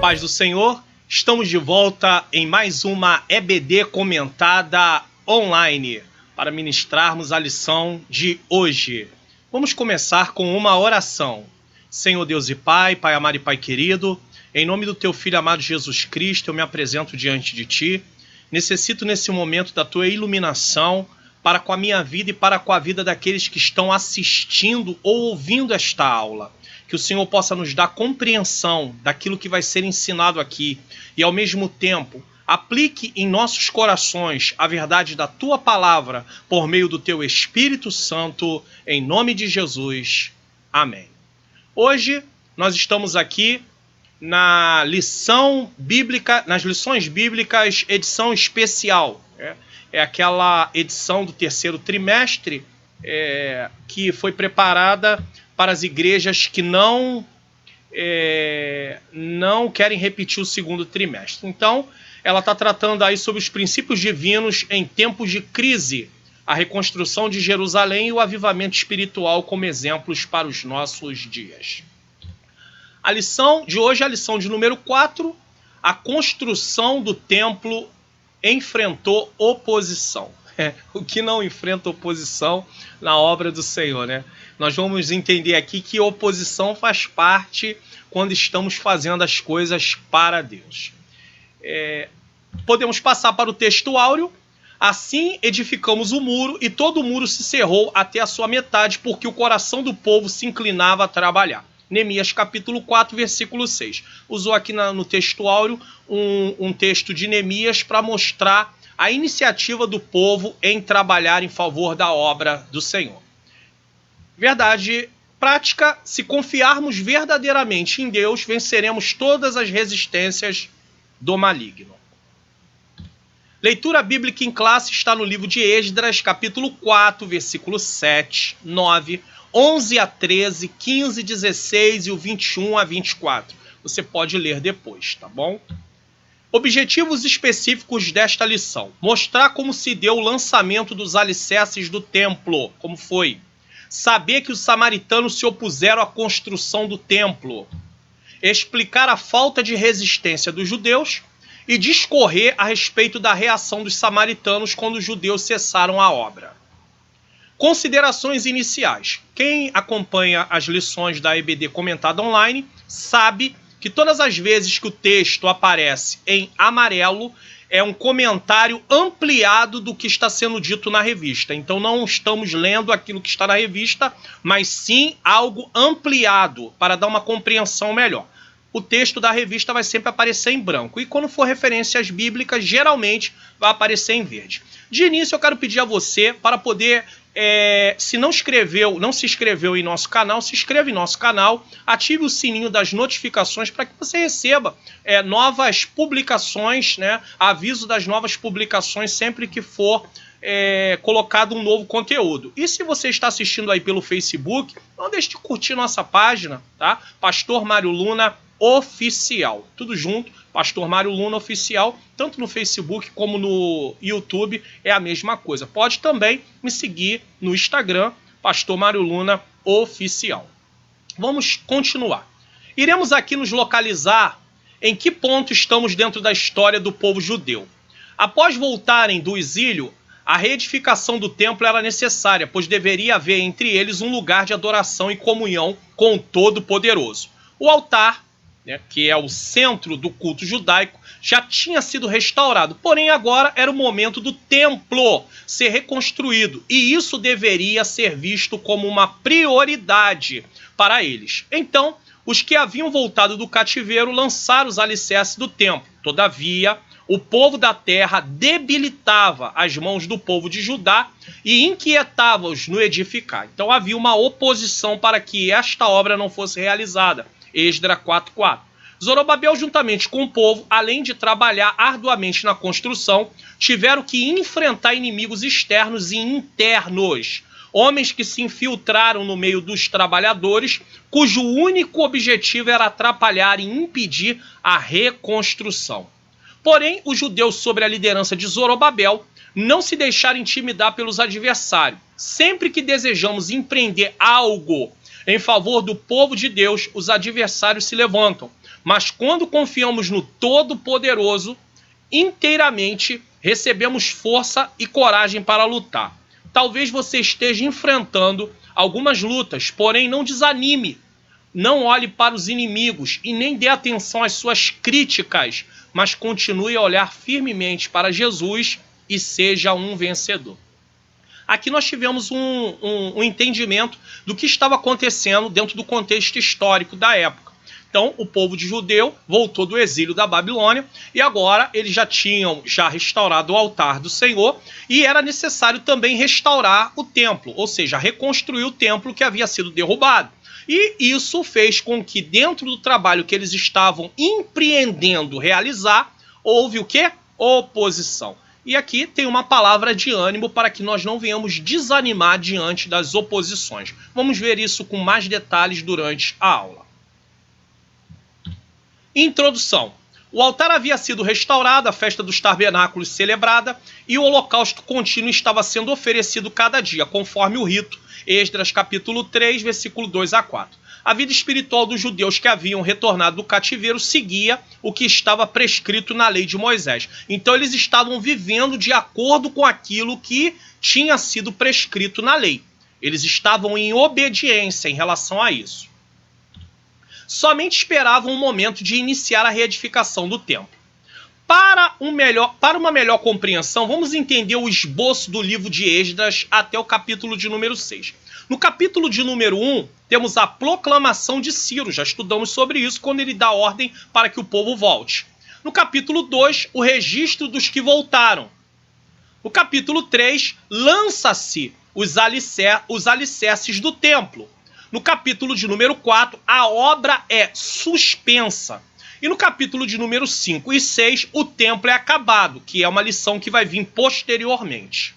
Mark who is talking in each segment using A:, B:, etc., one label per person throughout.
A: paz do Senhor, estamos de volta em mais uma EBD comentada online para ministrarmos a lição de hoje. Vamos começar com uma oração. Senhor Deus e Pai, Pai amado e Pai querido, em nome do Teu Filho amado Jesus Cristo, eu me apresento diante de Ti. Necessito nesse momento da Tua iluminação para com a minha vida e para com a vida daqueles que estão assistindo ou ouvindo esta aula. Que o Senhor possa nos dar compreensão daquilo que vai ser ensinado aqui e, ao mesmo tempo, aplique em nossos corações a verdade da Tua palavra por meio do Teu Espírito Santo, em nome de Jesus. Amém. Hoje nós estamos aqui na lição bíblica, nas lições bíblicas, edição especial. É aquela edição do terceiro trimestre que foi preparada para as igrejas que não querem repetir o segundo trimestre. Então, ela está tratando aí sobre os princípios divinos em tempos de crise, a reconstrução de Jerusalém e o avivamento espiritual como exemplos para os nossos dias. A lição de hoje é a lição de número 4, a construção do templo enfrentou oposição. O que não enfrenta oposição na obra do Senhor, né? Nós vamos entender aqui que oposição faz parte quando estamos fazendo as coisas para Deus. Podemos passar para o texto áureo. Assim edificamos o muro e todo o muro se cerrou até a sua metade, porque o coração do povo se inclinava a trabalhar. Neemias capítulo 4, versículo 6. Usou aqui no texto áureo um texto de Neemias para mostrar a iniciativa do povo em trabalhar em favor da obra do Senhor. Verdade prática, se confiarmos verdadeiramente em Deus, venceremos todas as resistências do maligno. Leitura bíblica em classe está no livro de Esdras, capítulo 4, versículo 7, 9, 11 a 13, 15, 16 e o 21 a 24. Você pode ler depois, tá bom? Objetivos específicos desta lição. Mostrar como se deu o lançamento dos alicerces do templo, como foi. Saber que os samaritanos se opuseram à construção do templo. Explicar a falta de resistência dos judeus e discorrer a respeito da reação dos samaritanos quando os judeus cessaram a obra. Considerações iniciais. Quem acompanha as lições da EBD comentada online sabe que todas as vezes que o texto aparece em amarelo é um comentário ampliado do que está sendo dito na revista. Então não estamos lendo aquilo que está na revista, mas sim algo ampliado para dar uma compreensão melhor. O texto da revista vai sempre aparecer em branco. E quando for referências bíblicas, geralmente vai aparecer em verde. De início, eu quero pedir a você para poder, se não se inscreveu em nosso canal, se inscreva em nosso canal, ative o sininho das notificações para que você receba novas publicações, né? Aviso das novas publicações sempre que for colocado um novo conteúdo. E se você está assistindo aí pelo Facebook, não deixe de curtir nossa página, tá? Pastor Mário Luna Oficial. Tudo junto, Pastor Mário Luna Oficial, tanto no Facebook como no YouTube, é a mesma coisa. Pode também me seguir no Instagram, Pastor Mário Luna Oficial. Vamos continuar. Iremos aqui nos localizar em que ponto estamos dentro da história do povo judeu. Após voltarem do exílio, a reedificação do templo era necessária, pois deveria haver entre eles um lugar de adoração e comunhão com o Todo-Poderoso. O altar, que é o centro do culto judaico, já tinha sido restaurado, porém agora era o momento do templo ser reconstruído, e isso deveria ser visto como uma prioridade para eles. Então, os que haviam voltado do cativeiro lançaram os alicerces do templo. Todavia, o povo da terra debilitava as mãos do povo de Judá e inquietava-os no edificar. Então havia uma oposição para que esta obra não fosse realizada. Esdras 4:4. Zorobabel, juntamente com o povo, além de trabalhar arduamente na construção, tiveram que enfrentar inimigos externos e internos. Homens que se infiltraram no meio dos trabalhadores, cujo único objetivo era atrapalhar e impedir a reconstrução. Porém, os judeus, sob a liderança de Zorobabel, não se deixaram intimidar pelos adversários. Sempre que desejamos empreender algo em favor do povo de Deus, os adversários se levantam. Mas quando confiamos no Todo-Poderoso, inteiramente recebemos força e coragem para lutar. Talvez você esteja enfrentando algumas lutas, porém não desanime. Não olhe para os inimigos e nem dê atenção às suas críticas, mas continue a olhar firmemente para Jesus e seja um vencedor. Aqui nós tivemos um entendimento do que estava acontecendo dentro do contexto histórico da época. Então, o povo de judeu voltou do exílio da Babilônia e agora eles já tinham restaurado o altar do Senhor e era necessário também restaurar o templo, ou seja, reconstruir o templo que havia sido derrubado. E isso fez com que dentro do trabalho que eles estavam empreendendo realizar, houve o quê? Oposição. E aqui tem uma palavra de ânimo para que nós não venhamos desanimar diante das oposições. Vamos ver isso com mais detalhes durante a aula. Introdução. O altar havia sido restaurado, a festa dos tabernáculos celebrada e o holocausto contínuo estava sendo oferecido cada dia, conforme o rito. Esdras capítulo 3, versículo 2 a 4. A vida espiritual dos judeus que haviam retornado do cativeiro seguia o que estava prescrito na lei de Moisés. Então eles estavam vivendo de acordo com aquilo que tinha sido prescrito na lei. Eles estavam em obediência em relação a isso. Somente esperavam um momento de iniciar a reedificação do templo. Para uma melhor compreensão, vamos entender o esboço do livro de Esdras até o capítulo de número 6. No capítulo de número 1, temos a proclamação de Ciro. Já estudamos sobre isso quando ele dá ordem para que o povo volte. No capítulo 2, o registro dos que voltaram. No capítulo 3, lança-se os alicerces do templo. No capítulo de número 4, a obra é suspensa. E no capítulo de número 5 e 6, o templo é acabado, que é uma lição que vai vir posteriormente.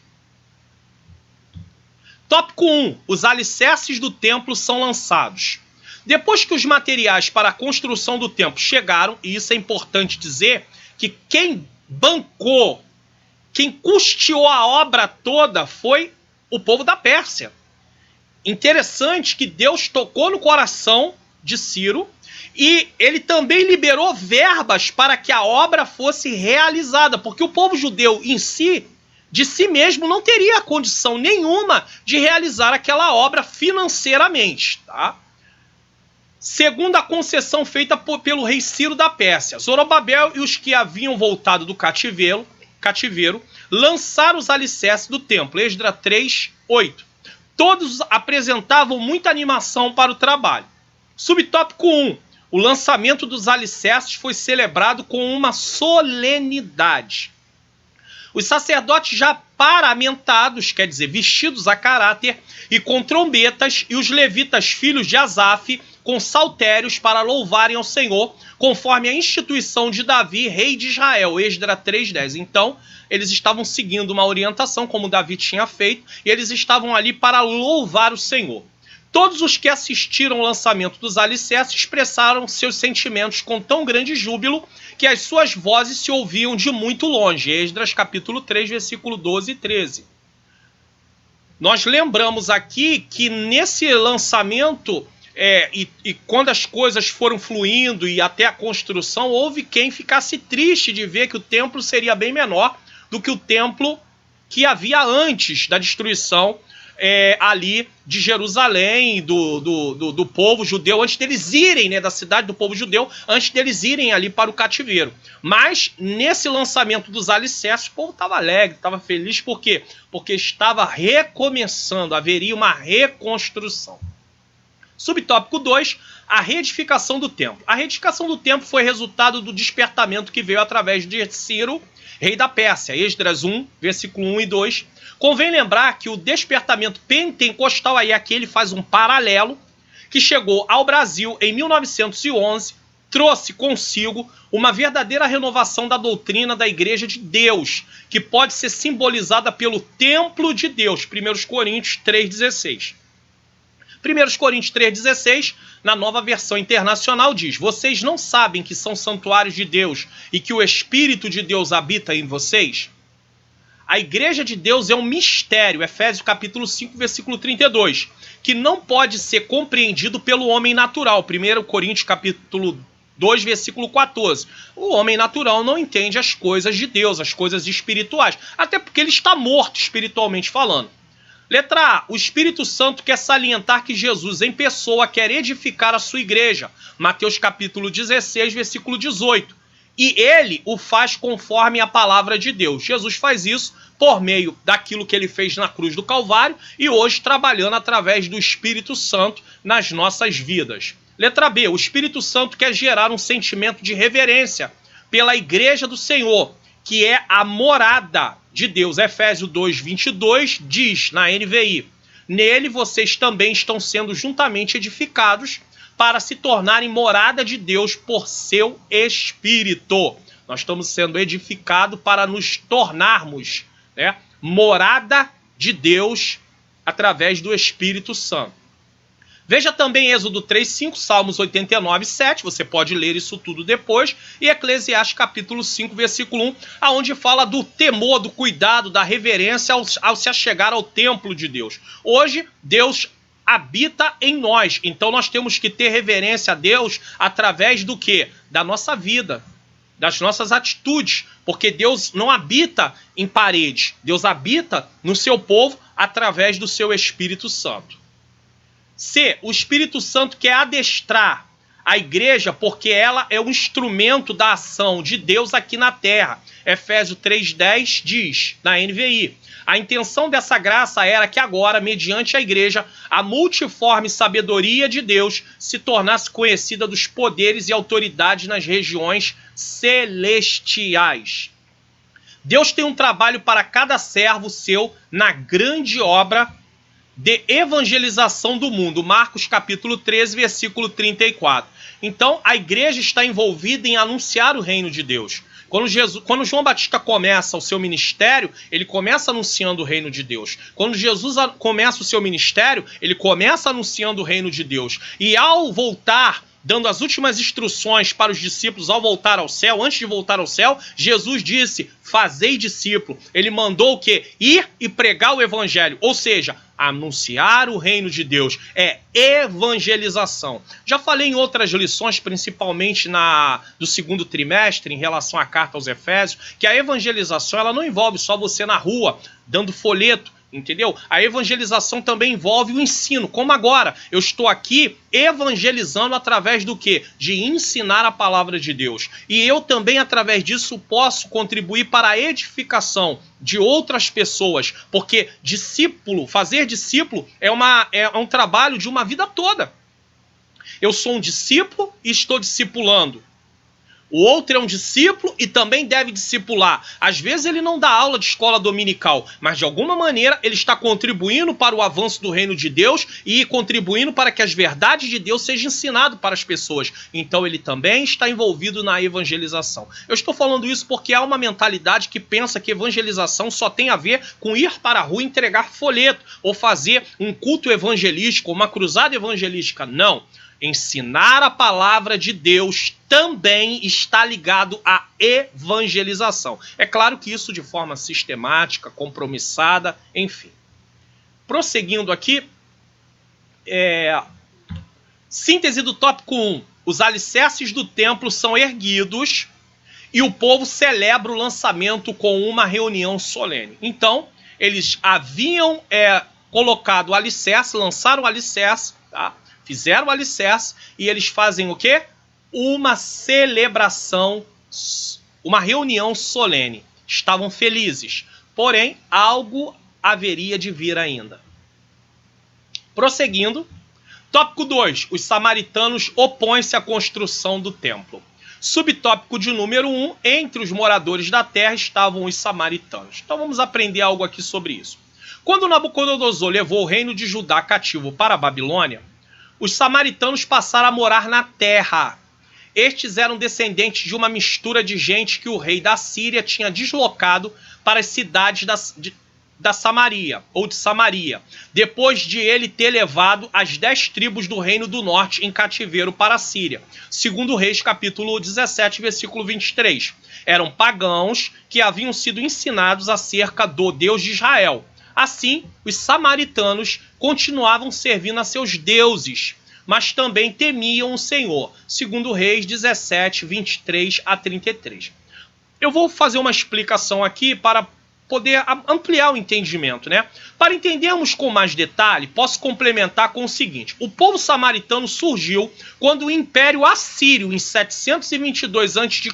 A: Tópico 1. Os alicerces do templo são lançados. Depois que os materiais para a construção do templo chegaram, e isso é importante dizer, que quem bancou, quem custeou a obra toda foi o povo da Pérsia. Interessante que Deus tocou no coração de Ciro e ele também liberou verbas para que a obra fosse realizada, porque o povo judeu em si, de si mesmo, não teria condição nenhuma de realizar aquela obra financeiramente, tá? Segundo a concessão feita pelo rei Ciro da Pérsia, Zorobabel e os que haviam voltado do cativeiro lançaram os alicerces do templo. Esdras 3, 8. Todos apresentavam muita animação para o trabalho. Subtópico 1. O lançamento dos alicerces foi celebrado com uma solenidade. Os sacerdotes já paramentados, quer dizer, vestidos a caráter, e com trombetas, e os levitas filhos de Asaf, com saltérios para louvarem ao Senhor, conforme a instituição de Davi, rei de Israel. Esdras 3:10. Então, eles estavam seguindo uma orientação, como Davi tinha feito, e eles estavam ali para louvar o Senhor. Todos os que assistiram ao lançamento dos alicerces expressaram seus sentimentos com tão grande júbilo que as suas vozes se ouviam de muito longe. Esdras capítulo 3, versículo 12 e 13. Nós lembramos aqui que nesse lançamento, e quando as coisas foram fluindo e até a construção, houve quem ficasse triste de ver que o templo seria bem menor do que o templo que havia antes da destruição ali de Jerusalém, do povo judeu, antes deles irem, né, da cidade do povo judeu, antes deles irem ali para o cativeiro. Mas nesse lançamento dos alicerces, o povo estava alegre, estava feliz, por quê? Porque estava recomeçando, haveria uma reconstrução. Subtópico 2, a reedificação do templo. A reedificação do templo foi resultado do despertamento que veio através de Ciro, rei da Pérsia. Esdras 1, versículo 1 e 2. Convém lembrar que o despertamento pentecostal, aí aqui ele faz um paralelo, que chegou ao Brasil em 1911, trouxe consigo uma verdadeira renovação da doutrina da Igreja de Deus, que pode ser simbolizada pelo templo de Deus. 1 Coríntios 3,16. 1 Coríntios 3,16, na nova versão internacional, diz: vocês não sabem que são santuários de Deus e que o Espírito de Deus habita em vocês? A Igreja de Deus é um mistério, Efésios capítulo 5, versículo 32, que não pode ser compreendido pelo homem natural. 1 Coríntios capítulo 2, versículo 14. O homem natural não entende as coisas de Deus, as coisas espirituais, até porque ele está morto espiritualmente falando. Letra A, o Espírito Santo quer salientar que Jesus em pessoa quer edificar a sua igreja. Mateus capítulo 16, versículo 18. E ele o faz conforme a palavra de Deus. Jesus faz isso por meio daquilo que ele fez na cruz do Calvário e hoje trabalhando através do Espírito Santo nas nossas vidas. Letra B, o Espírito Santo quer gerar um sentimento de reverência pela igreja do Senhor, que é a morada de Deus. Efésios 2, 22 diz na NVI, nele vocês também estão sendo juntamente edificados para se tornarem morada de Deus por seu Espírito. Nós estamos sendo edificados para nos tornarmos, né, morada de Deus através do Espírito Santo. Veja também Êxodo 3:5, Salmos 89:7, você pode ler isso tudo depois, e Eclesiastes capítulo 5, versículo 1, aonde fala do temor, do cuidado, da reverência ao se achegar ao templo de Deus. Hoje, Deus habita em nós, então nós temos que ter reverência a Deus através do quê? Da nossa vida, das nossas atitudes, porque Deus não habita em paredes, Deus habita no seu povo através do seu Espírito Santo. C, o Espírito Santo quer adestrar a igreja porque ela é um instrumento da ação de Deus aqui na terra. Efésios 3:10 diz, na NVI, a intenção dessa graça era que agora, mediante a igreja, a multiforme sabedoria de Deus se tornasse conhecida dos poderes e autoridades nas regiões celestiais. Deus tem um trabalho para cada servo seu na grande obra de evangelização do mundo. Marcos capítulo 13, versículo 34. Então, a igreja está envolvida em anunciar o reino de Deus. Quando João Batista começa o seu ministério, ele começa anunciando o reino de Deus. Quando Jesus começa o seu ministério, ele começa anunciando o reino de Deus. E ao voltar, dando as últimas instruções para os discípulos ao voltar ao céu, antes de voltar ao céu, Jesus disse, fazei discípulo. Ele mandou o quê? Ir e pregar o evangelho, ou seja, anunciar o reino de Deus, é evangelização. Já falei em outras lições, principalmente do segundo trimestre, em relação à carta aos Efésios, que a evangelização ela não envolve só você na rua, dando folheto, entendeu? A evangelização também envolve o ensino, como agora. Eu estou aqui evangelizando através do quê? De ensinar a palavra de Deus. E eu também, através disso, posso contribuir para a edificação de outras pessoas, porque discípulo, fazer discípulo é um trabalho de uma vida toda. Eu sou um discípulo e estou discipulando. O outro é um discípulo e também deve discipular. Às vezes ele não dá aula de escola dominical, mas de alguma maneira ele está contribuindo para o avanço do reino de Deus e contribuindo para que as verdades de Deus sejam ensinadas para as pessoas. Então ele também está envolvido na evangelização. Eu estou falando isso porque há uma mentalidade que pensa que evangelização só tem a ver com ir para a rua e entregar folheto ou fazer um culto evangelístico, uma cruzada evangelística. Não. Ensinar a palavra de Deus também está ligado à evangelização. É claro que isso de forma sistemática, compromissada, enfim. Prosseguindo aqui, síntese do tópico 1. Os alicerces do templo são erguidos e o povo celebra o lançamento com uma reunião solene. Então, eles haviam colocado o alicerce, lançaram o alicerce, tá? Fizeram o alicerce e eles fazem o quê? Uma celebração, uma reunião solene. Estavam felizes. Porém, algo haveria de vir ainda. Prosseguindo. Tópico 2. Os samaritanos opõem-se à construção do templo. Subtópico de número 1. Entre os moradores da terra estavam os samaritanos. Então vamos aprender algo aqui sobre isso. Quando Nabucodonosor levou o reino de Judá cativo para a Babilônia, os samaritanos passaram a morar na terra. Estes eram descendentes de uma mistura de gente que o rei da Síria tinha deslocado para as cidades da Samaria, ou de Samaria, depois de ele ter levado as 10 tribos do reino do norte em cativeiro para a Síria. Segundo Reis, capítulo 17, versículo 23. Eram pagãos que haviam sido ensinados acerca do Deus de Israel. Assim, os samaritanos continuavam servindo a seus deuses. mas também temiam o Senhor. Segundo Reis 17, 23 a 33. Eu vou fazer uma explicação aqui para poder ampliar o entendimento, né? Para entendermos com mais detalhe, posso complementar com o seguinte. O povo samaritano surgiu quando o Império Assírio, em 722 a.C.,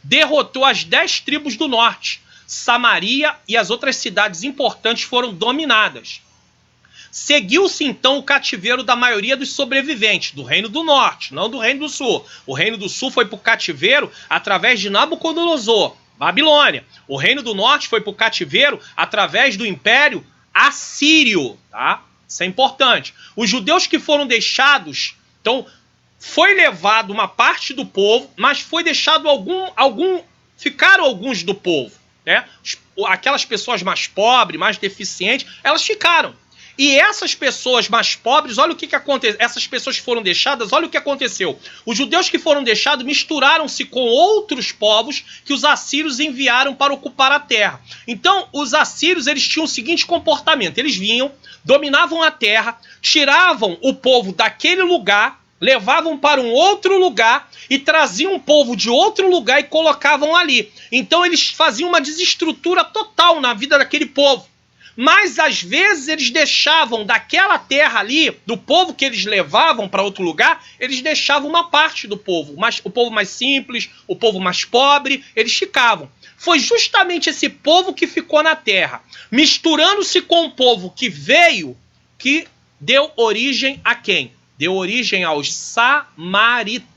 A: derrotou as 10 tribos do norte. Samaria e as outras cidades importantes foram dominadas. Seguiu-se então o cativeiro da maioria dos sobreviventes, do Reino do Norte, não do Reino do Sul. O Reino do Sul foi para o cativeiro através de Nabucodonosor, Babilônia. O Reino do Norte foi para o cativeiro através do Império Assírio, tá? Isso é importante. Os judeus que foram deixados, então, foi levado uma parte do povo, mas foi deixado ficaram alguns do povo, né? Aquelas pessoas mais pobres, mais deficientes, elas ficaram. E essas pessoas mais pobres, olha o que aconteceu. Essas pessoas que foram deixadas, olha o que aconteceu. Os judeus que foram deixados misturaram-se com outros povos que os assírios enviaram para ocupar a terra. Então, os assírios, eles tinham o seguinte comportamento. Eles vinham, dominavam a terra, tiravam o povo daquele lugar, levavam para um outro lugar e traziam um povo de outro lugar e colocavam ali. Então, eles faziam uma desestrutura total na vida daquele povo. Mas, às vezes, eles deixavam daquela terra ali, do povo que eles levavam para outro lugar, eles deixavam uma parte do povo. Mas o povo mais simples, o povo mais pobre, eles ficavam. Foi justamente esse povo que ficou na terra, misturando-se com o povo que veio, que deu origem a quem? Deu origem aos samaritanos.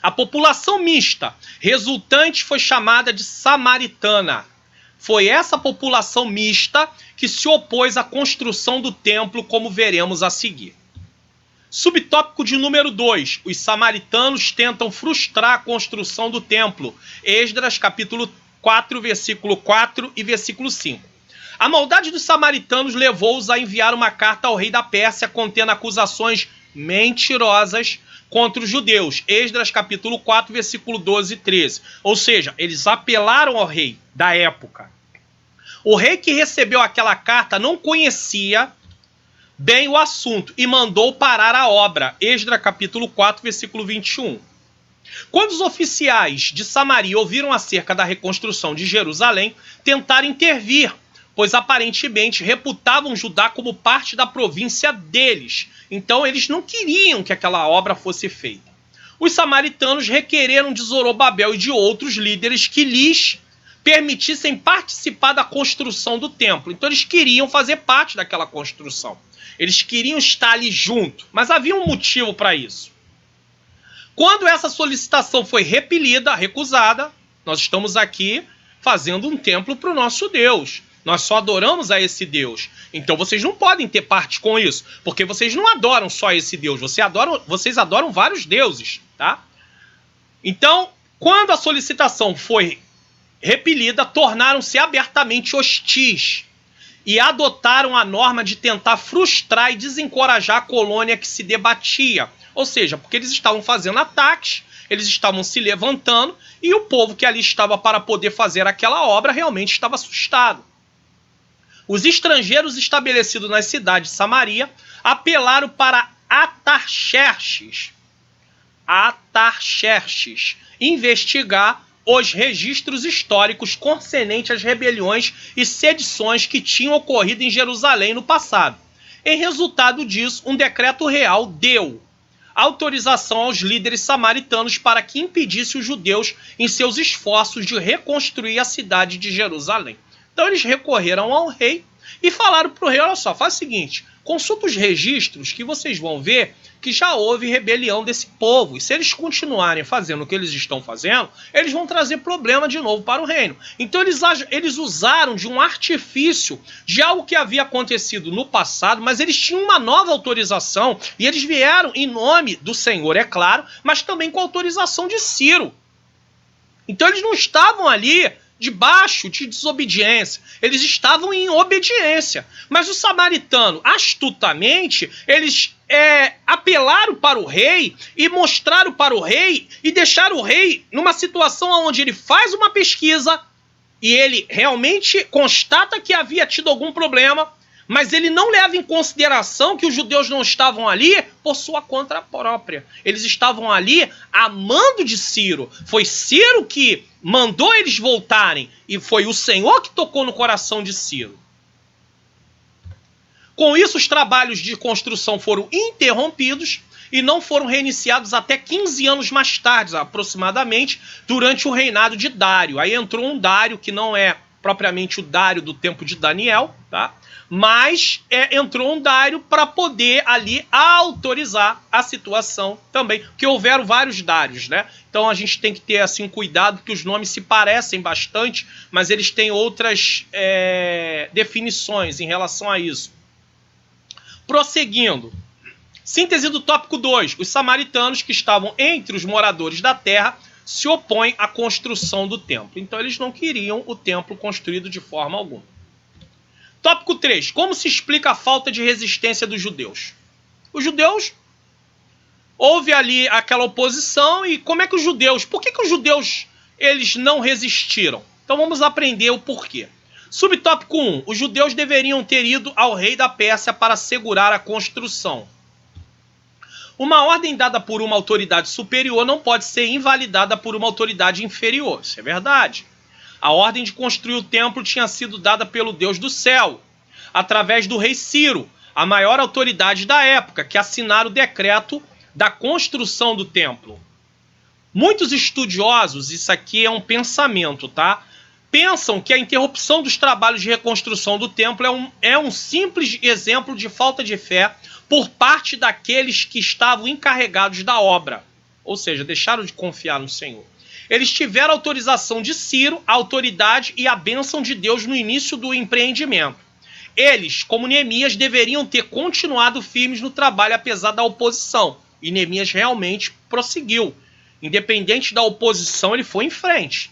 A: A população mista resultante foi chamada de samaritana. Foi essa população mista que se opôs à construção do templo, como veremos a seguir. Subtópico de número 2. Os samaritanos tentam frustrar a construção do templo. Esdras, capítulo 4, versículo 4 e versículo 5. A maldade dos samaritanos levou-os a enviar uma carta ao rei da Pérsia contendo acusações mentirosas contra os judeus. Esdras, capítulo 4, versículo 12 e 13. Ou seja, eles apelaram ao rei da época. O rei que recebeu aquela carta não conhecia bem o assunto e mandou parar a obra. Esdras, capítulo 4, versículo 21. Quando os oficiais de Samaria ouviram acerca da reconstrução de Jerusalém, tentaram intervir, pois aparentemente reputavam Judá como parte da província deles. Então eles não queriam que aquela obra fosse feita. Os samaritanos requereram de Zorobabel e de outros líderes que lhes permitissem participar da construção do templo. Então eles queriam fazer parte daquela construção. Eles queriam estar ali junto, mas havia um motivo para isso. Quando essa solicitação foi repelida, recusada, nós estamos aqui fazendo um templo para o nosso Deus. Nós só adoramos a esse Deus. Então vocês não podem ter parte com isso, porque vocês não adoram só esse Deus, vocês adoram vários deuses, tá? Então, quando a solicitação foi repelida, tornaram-se abertamente hostis e adotaram a norma de tentar frustrar e desencorajar a colônia que se debatia. Ou seja, porque eles estavam fazendo ataques, eles estavam se levantando e o povo que ali estava para poder fazer aquela obra realmente estava assustado. Os estrangeiros estabelecidos nas cidades de Samaria apelaram para Atarxerxes investigar os registros históricos concernentes às rebeliões e sedições que tinham ocorrido em Jerusalém no passado. Em resultado disso, um decreto real deu autorização aos líderes samaritanos para que impedisse os judeus em seus esforços de reconstruir a cidade de Jerusalém. Então eles recorreram ao rei e falaram para o rei, olha só, faz o seguinte, consulta os registros que vocês vão ver que já houve rebelião desse povo. E se eles continuarem fazendo o que eles estão fazendo, eles vão trazer problema de novo para o reino. Então eles usaram de um artifício de algo que havia acontecido no passado, mas eles tinham uma nova autorização e eles vieram em nome do Senhor, é claro, mas também com a autorização de Ciro. Então eles não estavam ali debaixo de desobediência, eles estavam em obediência. Mas o samaritano, astutamente, eles apelaram para o rei e mostraram para o rei e deixaram o rei numa situação onde ele faz uma pesquisa e ele realmente constata que havia tido algum problema, Mas ele não leva em consideração que os judeus não estavam ali por sua conta própria. Eles estavam ali a mando de Ciro. Foi Ciro que mandou eles voltarem e foi o Senhor que tocou no coração de Ciro. Com isso, os trabalhos de construção foram interrompidos e não foram reiniciados até 15 anos mais tarde, aproximadamente, durante o reinado de Dário. Aí entrou um Dário que não é propriamente o Dário do tempo de Daniel, tá? Mas entrou um Dário para poder ali autorizar a situação também, porque houveram vários Dários, né? Então a gente tem que ter assim cuidado, porque os nomes se parecem bastante, mas eles têm outras definições em relação a isso. Prosseguindo. Síntese do tópico 2. Os samaritanos que estavam entre os moradores da terra se opõem à construção do templo. Então eles não queriam o templo construído de forma alguma. Tópico 3. Como se explica a falta de resistência dos judeus? Os judeus, houve ali aquela oposição e como é que os judeus, por que os judeus eles não resistiram? Então vamos aprender o porquê. Subtópico 1. Os judeus deveriam ter ido ao rei da Pérsia para assegurar a construção. Uma ordem dada por uma autoridade superior não pode ser invalidada por uma autoridade inferior. Isso é verdade. A ordem de construir o templo tinha sido dada pelo Deus do céu, através do rei Ciro, a maior autoridade da época, que assinara o decreto da construção do templo. Muitos estudiosos, isso aqui é um pensamento, tá? Pensam que a interrupção dos trabalhos de reconstrução do templo é um simples exemplo de falta de fé por parte daqueles que estavam encarregados da obra. Ou seja, deixaram de confiar no Senhor. Eles tiveram autorização de Ciro, a autoridade e a bênção de Deus no início do empreendimento. Eles, como Neemias, deveriam ter continuado firmes no trabalho apesar da oposição. E Neemias realmente prosseguiu. Independente da oposição, ele foi em frente.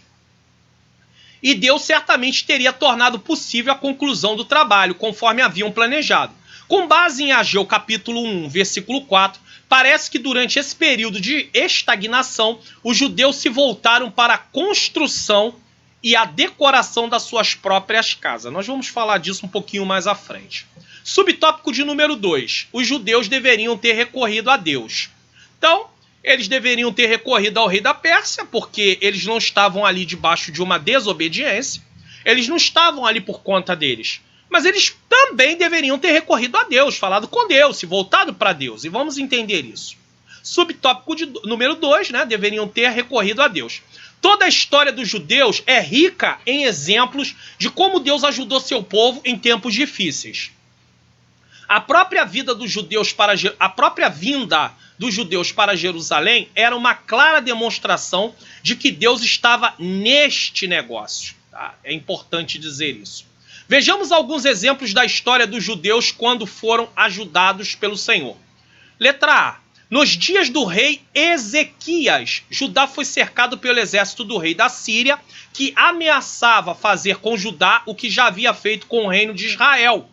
A: E Deus certamente teria tornado possível a conclusão do trabalho, conforme haviam planejado. Com base em Ageu capítulo 1, versículo 4, parece que durante esse período de estagnação, os judeus se voltaram para a construção e a decoração das suas próprias casas. Nós vamos falar disso um pouquinho mais à frente. Subtópico de número 2. Os judeus deveriam ter recorrido a Deus. Então, eles deveriam ter recorrido ao rei da Pérsia, porque eles não estavam ali debaixo de uma desobediência. Eles não estavam ali por conta deles. Mas eles também deveriam ter recorrido a Deus, falado com Deus, se voltado para Deus. E vamos entender isso. Subtópico de número 2, né? Deveriam ter recorrido a Deus. Toda a história dos judeus é rica em exemplos de como Deus ajudou seu povo em tempos difíceis. A própria vinda dos judeus para Jerusalém era uma clara demonstração de que Deus estava neste negócio. Tá? É importante dizer isso. Vejamos alguns exemplos da história dos judeus quando foram ajudados pelo Senhor. Letra A. Nos dias do rei Ezequias, Judá foi cercado pelo exército do rei da Síria, que ameaçava fazer com Judá o que já havia feito com o reino de Israel.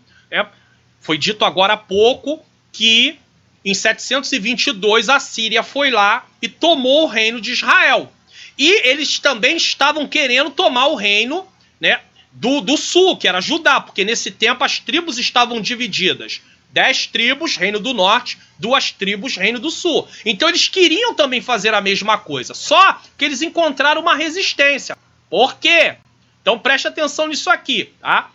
A: Foi dito agora há pouco que em 722 a Síria foi lá e tomou o reino de Israel. E eles também estavam querendo tomar o reino, né, do sul, que era Judá, porque nesse tempo as tribos estavam divididas. 10 tribos, reino do norte, 2 tribos, reino do sul. Então eles queriam também fazer a mesma coisa, só que eles encontraram uma resistência. Por quê? Então preste atenção nisso aqui, tá?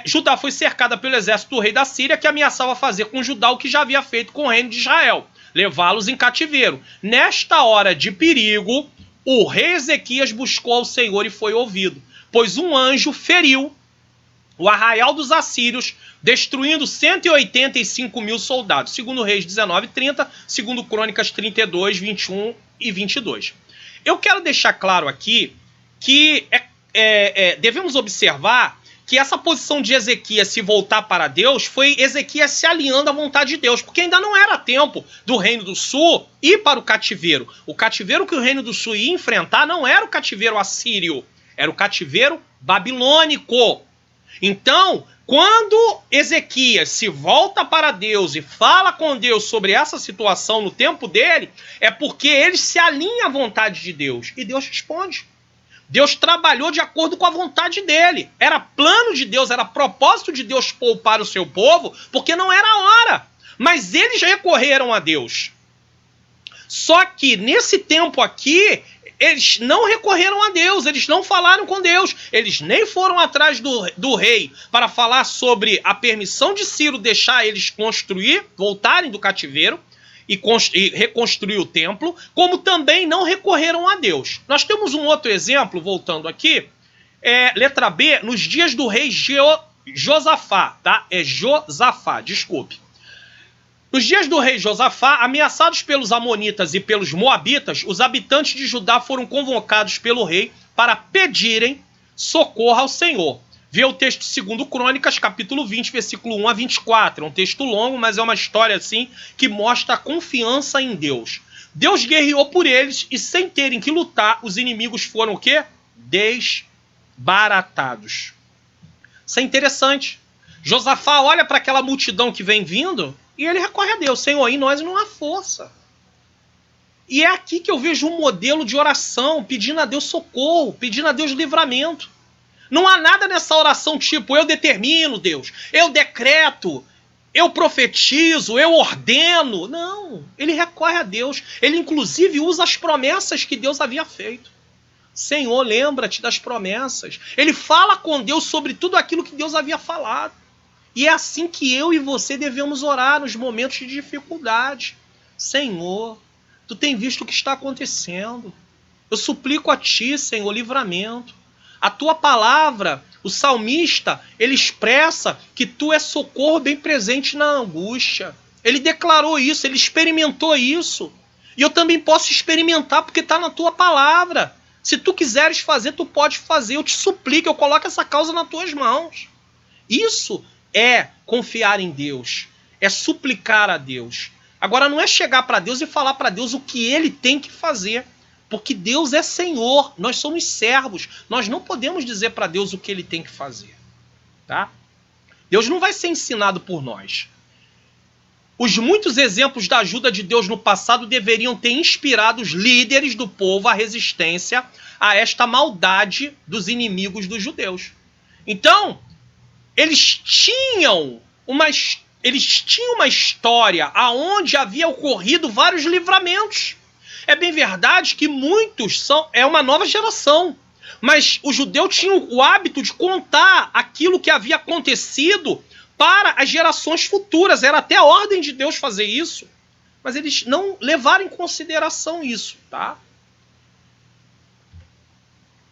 A: Judá foi cercada pelo exército do rei da Síria, que ameaçava fazer com Judá o que já havia feito com o reino de Israel, levá-los em cativeiro. Nesta hora de perigo, o rei Ezequias buscou ao Senhor e foi ouvido, pois um anjo feriu o arraial dos assírios, destruindo 185 mil soldados, segundo Reis 19:30, segundo Crônicas 32, 21 e 22. Eu quero deixar claro aqui que devemos observar que essa posição de Ezequias se voltar para Deus foi Ezequias se alinhando à vontade de Deus, porque ainda não era tempo do Reino do Sul ir para o cativeiro. O cativeiro que o Reino do Sul ia enfrentar não era o cativeiro assírio, era o cativeiro babilônico. Então, quando Ezequias se volta para Deus e fala com Deus sobre essa situação no tempo dele, é porque ele se alinha à vontade de Deus. E Deus responde. Deus trabalhou de acordo com a vontade dele. Era plano de Deus, era propósito de Deus poupar o seu povo, porque não era a hora. Mas eles recorreram a Deus. Só que nesse tempo aqui, eles não recorreram a Deus, eles não falaram com Deus, eles nem foram atrás do rei para falar sobre a permissão de Ciro deixar eles construir, voltarem do cativeiro e reconstruir o templo, como também não recorreram a Deus. Nós temos um outro exemplo, voltando aqui, letra B, nos dias do rei Josafá, tá? É Josafá, desculpe. Nos dias do rei Josafá, ameaçados pelos amonitas e pelos moabitas, os habitantes de Judá foram convocados pelo rei para pedirem socorro ao Senhor. Vê o texto de 2 Crônicas, capítulo 20, versículo 1 a 24. É um texto longo, mas é uma história assim que mostra a confiança em Deus. Deus guerreou por eles e, sem terem que lutar, os inimigos foram o quê? Desbaratados. Isso é interessante. Josafá olha para aquela multidão que vem vindo e ele recorre a Deus. Senhor, em nós não há força. E é aqui que eu vejo um modelo de oração, pedindo a Deus socorro, pedindo a Deus livramento. Não há nada nessa oração tipo, eu determino, Deus, eu decreto, eu profetizo, eu ordeno. Não, ele recorre a Deus. Ele inclusive usa as promessas que Deus havia feito. Senhor, lembra-te das promessas. Ele fala com Deus sobre tudo aquilo que Deus havia falado. E é assim que eu e você devemos orar nos momentos de dificuldade. Senhor, tu tem visto o que está acontecendo. Eu suplico a ti, Senhor, livramento. A tua palavra, o salmista, ele expressa que tu és socorro bem presente na angústia. Ele declarou isso, ele experimentou isso. E eu também posso experimentar porque está na tua palavra. Se tu quiseres fazer, tu pode fazer. Eu te suplico, eu coloco essa causa nas tuas mãos. Isso é confiar em Deus, é suplicar a Deus. Agora não é chegar para Deus e falar para Deus o que ele tem que fazer. Porque Deus é Senhor, nós somos servos. Nós não podemos dizer para Deus o que ele tem que fazer. Tá? Deus não vai ser ensinado por nós. Os muitos exemplos da ajuda de Deus no passado deveriam ter inspirado os líderes do povo à resistência a esta maldade dos inimigos dos judeus. Então, eles tinham uma história onde havia ocorrido vários livramentos. É bem verdade que muitos é uma nova geração, mas o judeu tinha o hábito de contar aquilo que havia acontecido para as gerações futuras. Era até a ordem de Deus fazer isso, mas eles não levaram em consideração isso, tá?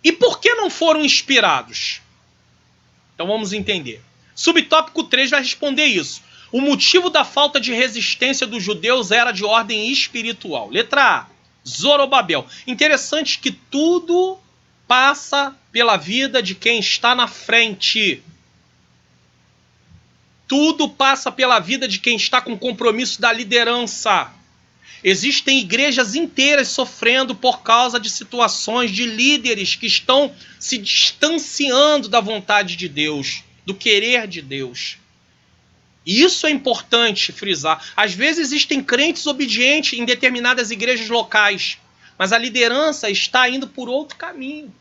A: E por que não foram inspirados? Então vamos entender. Subtópico 3 vai responder isso. O motivo da falta de resistência dos judeus era de ordem espiritual. Letra A. Zorobabel. Interessante que tudo passa pela vida de quem está na frente. Tudo passa pela vida de quem está com compromisso da liderança. Existem igrejas inteiras sofrendo por causa de situações de líderes que estão se distanciando da vontade de Deus, do querer de Deus. E isso é importante frisar. Às vezes existem crentes obedientes em determinadas igrejas locais, mas a liderança está indo por outro caminho.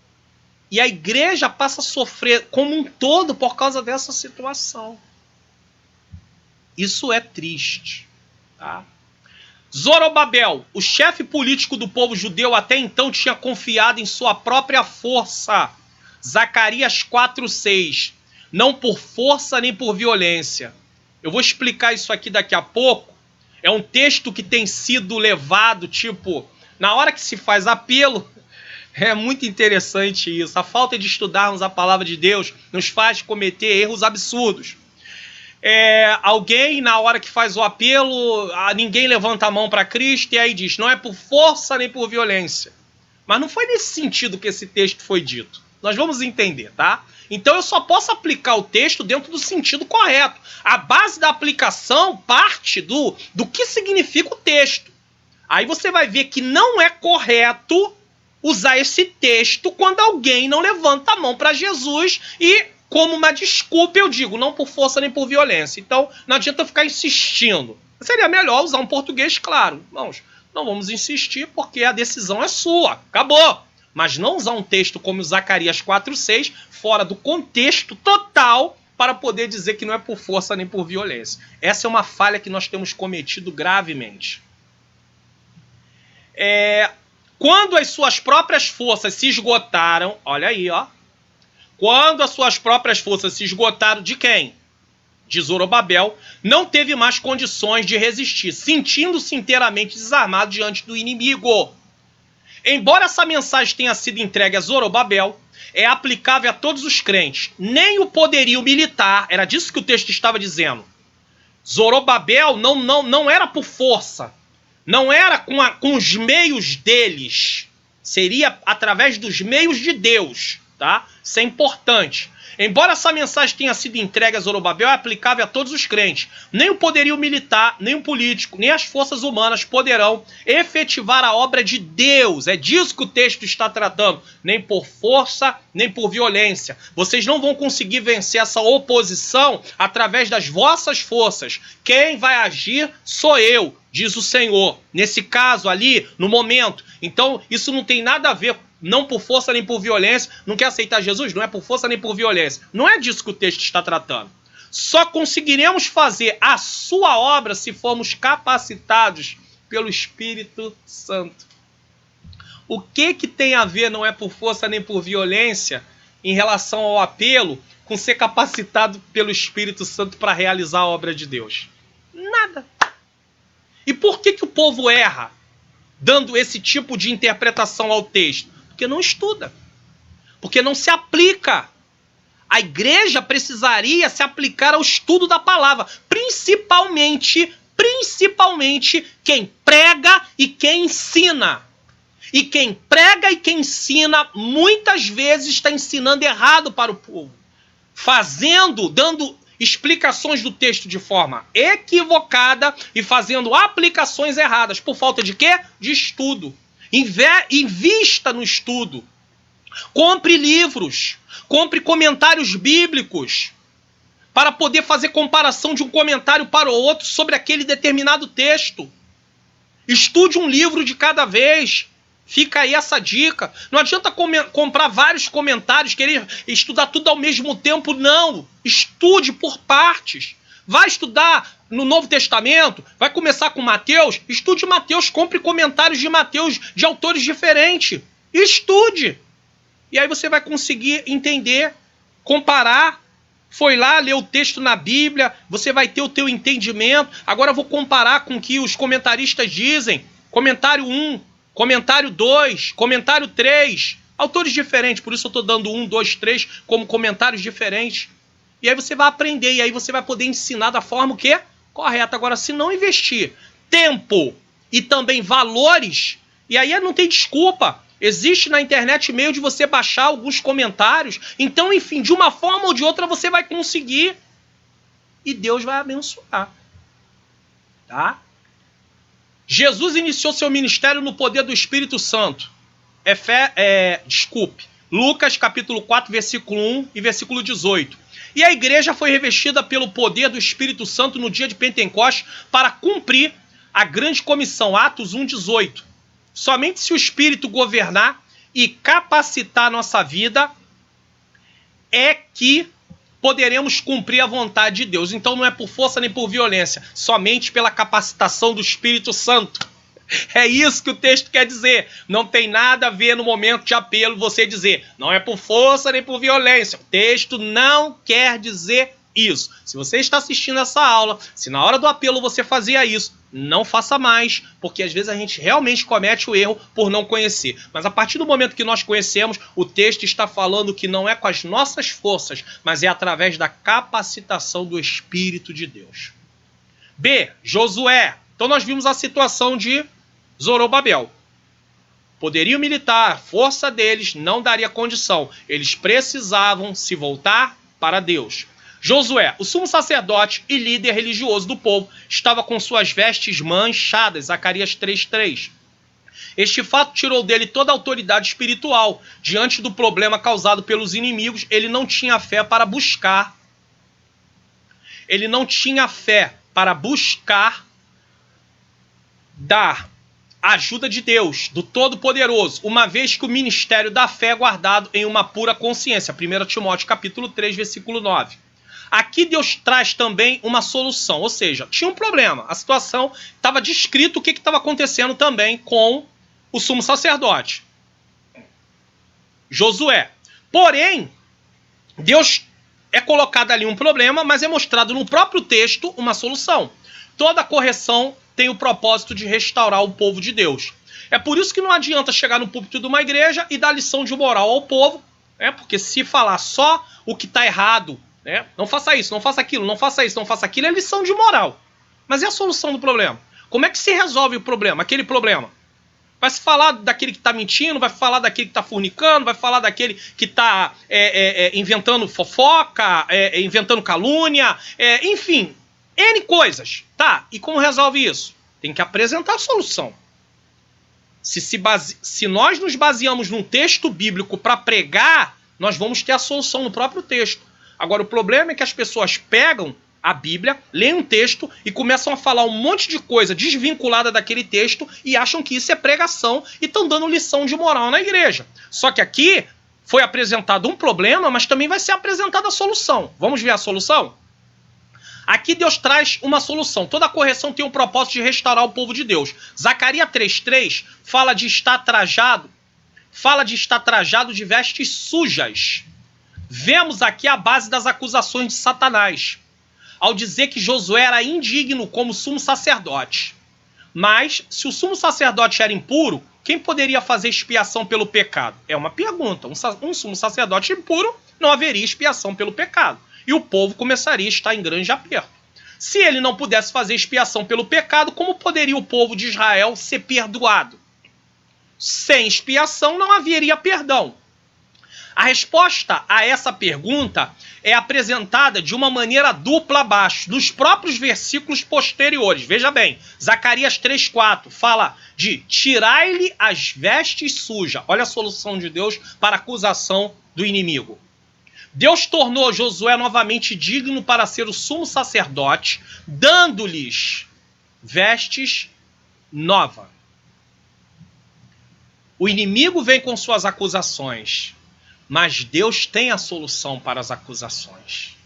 A: E a igreja passa a sofrer como um todo por causa dessa situação. Isso é triste. Tá? Zorobabel, o chefe político do povo judeu, até então tinha confiado em sua própria força. Zacarias 4:6. Não por força nem por violência. Eu vou explicar isso aqui daqui a pouco. É um texto que tem sido levado, na hora que se faz apelo, é muito interessante isso. A falta de estudarmos a palavra de Deus nos faz cometer erros absurdos. Alguém, na hora que faz o apelo, ninguém levanta a mão para Cristo e aí diz, não é por força nem por violência. Mas não foi nesse sentido que esse texto foi dito. Nós vamos entender, tá? Então eu só posso aplicar o texto dentro do sentido correto. A base da aplicação parte do que significa o texto. Aí você vai ver que não é correto usar esse texto quando alguém não levanta a mão para Jesus e, como uma desculpa, eu digo, não por força nem por violência. Então não adianta ficar insistindo. Seria melhor usar um português claro. Irmãos, não vamos insistir porque a decisão é sua. Acabou. mas não usar um texto como Zacarias 4:6, fora do contexto total, para poder dizer que não é por força nem por violência. Essa é uma falha que nós temos cometido gravemente. Quando as suas próprias forças se esgotaram, olha aí, ó. Quando as suas próprias forças se esgotaram de quem? De Zorobabel, não teve mais condições de resistir, sentindo-se inteiramente desarmado diante do inimigo. Embora essa mensagem tenha sido entregue a Zorobabel, é aplicável a todos os crentes. Nem o poderio militar, era disso que o texto estava dizendo. Zorobabel não era por força, não era com os meios deles, seria através dos meios de Deus, tá? Isso é importante. Embora essa mensagem tenha sido entregue a Zorobabel, é aplicável a todos os crentes. Nem o poderio militar, nem o político, nem as forças humanas poderão efetivar a obra de Deus. É disso que o texto está tratando. Nem por força, nem por violência. Vocês não vão conseguir vencer essa oposição através das vossas forças. Quem vai agir sou eu, diz o Senhor. Nesse caso ali, no momento. Então, isso não tem nada a ver não por força nem por violência. Não quer aceitar Jesus? Não é por força nem por violência. Não é disso que o texto está tratando. Só conseguiremos fazer a sua obra se formos capacitados pelo Espírito Santo. O que tem a ver, não é por força nem por violência, em relação ao apelo, com ser capacitado pelo Espírito Santo para realizar a obra de Deus? Nada. E por que o povo erra, dando esse tipo de interpretação ao texto? Porque não estuda. Porque não se aplica. A igreja precisaria se aplicar ao estudo da palavra. Principalmente quem prega e quem ensina. E quem prega e quem ensina, muitas vezes está ensinando errado para o povo. Dando explicações do texto de forma equivocada e fazendo aplicações erradas. Por falta de quê? De estudo. Invista no estudo. Compre livros. Compre comentários bíblicos. Para poder fazer comparação de um comentário para o outro sobre aquele determinado texto. Estude um livro de cada vez. Fica aí essa dica. Não adianta comprar vários comentários, querer estudar tudo ao mesmo tempo, não. Estude por partes. Vai estudar no Novo Testamento, vai começar com Mateus, estude Mateus, compre comentários de Mateus de autores diferentes. Estude. E aí você vai conseguir entender, comparar. Foi lá, ler o texto na Bíblia, você vai ter o teu entendimento. Agora eu vou comparar com o que os comentaristas dizem. Comentário 1, comentário 2, comentário 3. Autores diferentes, por isso eu estou dando 1, 2, 3 como comentários diferentes. E aí você vai aprender, e aí você vai poder ensinar da forma o quê? Correta. Agora, se não investir tempo e também valores, e aí não tem desculpa. Existe na internet meio de você baixar alguns comentários. Então, enfim, de uma forma ou de outra você vai conseguir. E Deus vai abençoar. Tá? Jesus iniciou seu ministério no poder do Espírito Santo. Lucas capítulo 4, versículo 1 e versículo 18. E a igreja foi revestida pelo poder do Espírito Santo no dia de Pentecostes para cumprir a grande comissão, Atos 1:18. Somente se o Espírito governar e capacitar a nossa vida é que poderemos cumprir a vontade de Deus. Então não é por força nem por violência, somente pela capacitação do Espírito Santo. É isso que o texto quer dizer. Não tem nada a ver no momento de apelo você dizer, não é por força nem por violência. O texto não quer dizer isso. Se você está assistindo essa aula, se na hora do apelo você fazia isso, não faça mais, porque às vezes a gente realmente comete o erro por não conhecer. Mas a partir do momento que nós conhecemos, o texto está falando que não é com as nossas forças, mas é através da capacitação do Espírito de Deus. B. Josué. Então nós vimos a situação de Zorobabel. Poderio militar, força deles não daria condição. Eles precisavam se voltar para Deus. Josué, o sumo sacerdote e líder religioso do povo, estava com suas vestes manchadas, Zacarias 3:3. Este fato tirou dele toda a autoridade espiritual. Diante do problema causado pelos inimigos, ele não tinha fé para buscar. dar a ajuda de Deus, do Todo-Poderoso, uma vez que o ministério da fé é guardado em uma pura consciência. 1 Timóteo capítulo 3, versículo 9. Aqui Deus traz também uma solução, ou seja, tinha um problema. A situação estava descrito o que estava acontecendo também com o sumo sacerdote, Josué. Porém, Deus é colocado ali um problema, mas é mostrado no próprio texto uma solução. Toda correção tem o propósito de restaurar o povo de Deus. É por isso que não adianta chegar no púlpito de uma igreja e dar lição de moral ao povo, né? Porque se falar só o que está errado, né? Não faça isso, não faça aquilo, não faça isso, não faça aquilo, é lição de moral. Mas é a solução do problema. Como é que se resolve o problema, aquele problema? Vai se falar daquele que está mentindo, vai falar daquele que está fornicando, vai falar daquele que está inventando fofoca, inventando calúnia, enfim, N coisas. Tá, e como resolve isso? Tem que apresentar a solução. Se nós nos baseamos num texto bíblico para pregar, nós vamos ter a solução no próprio texto. Agora, o problema é que as pessoas pegam a Bíblia, leem um texto e começam a falar um monte de coisa desvinculada daquele texto e acham que isso é pregação e estão dando lição de moral na igreja. Só que aqui foi apresentado um problema, mas também vai ser apresentada a solução. Vamos ver a solução? Aqui Deus traz uma solução. Toda correção tem o propósito de restaurar o povo de Deus. Zacarias 3,3 fala de estar trajado de vestes sujas. Vemos aqui a base das acusações de Satanás, ao dizer que Josué era indigno como sumo sacerdote. Mas, se o sumo sacerdote era impuro, quem poderia fazer expiação pelo pecado? É uma pergunta. Um sumo sacerdote impuro, não haveria expiação pelo pecado. E o povo começaria a estar em grande aperto. Se ele não pudesse fazer expiação pelo pecado, como poderia o povo de Israel ser perdoado? Sem expiação não haveria perdão. A resposta a essa pergunta é apresentada de uma maneira dupla abaixo, nos próprios versículos posteriores. Veja bem, Zacarias 3,4 fala de tirai-lhe as vestes sujas. Olha a solução de Deus para a acusação do inimigo. Deus tornou Josué novamente digno para ser o sumo sacerdote, dando-lhes vestes novas. O inimigo vem com suas acusações, mas Deus tem a solução para as acusações.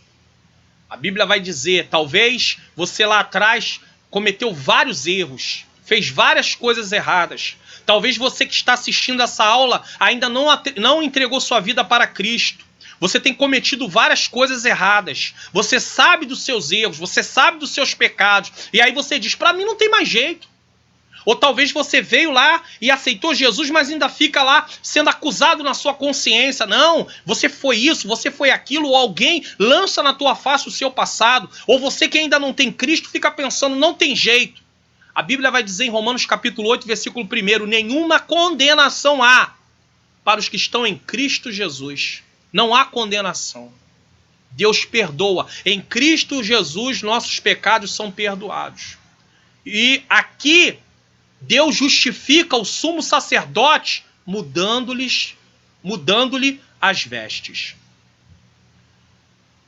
A: A Bíblia vai dizer, talvez você lá atrás cometeu vários erros, fez várias coisas erradas. Talvez você que está assistindo essa aula ainda não entregou sua vida para Cristo. Você tem cometido várias coisas erradas. Você sabe dos seus erros, você sabe dos seus pecados. E aí você diz, para mim não tem mais jeito. Ou talvez você veio lá e aceitou Jesus, mas ainda fica lá sendo acusado na sua consciência. Não, você foi isso, você foi aquilo, ou alguém lança na tua face o seu passado. Ou você que ainda não tem Cristo fica pensando, não tem jeito. A Bíblia vai dizer em Romanos capítulo 8, versículo 1, nenhuma condenação há para os que estão em Cristo Jesus. Não há condenação. Deus perdoa. Em Cristo Jesus nossos pecados são perdoados. E aqui Deus justifica o sumo sacerdote mudando-lhe as vestes.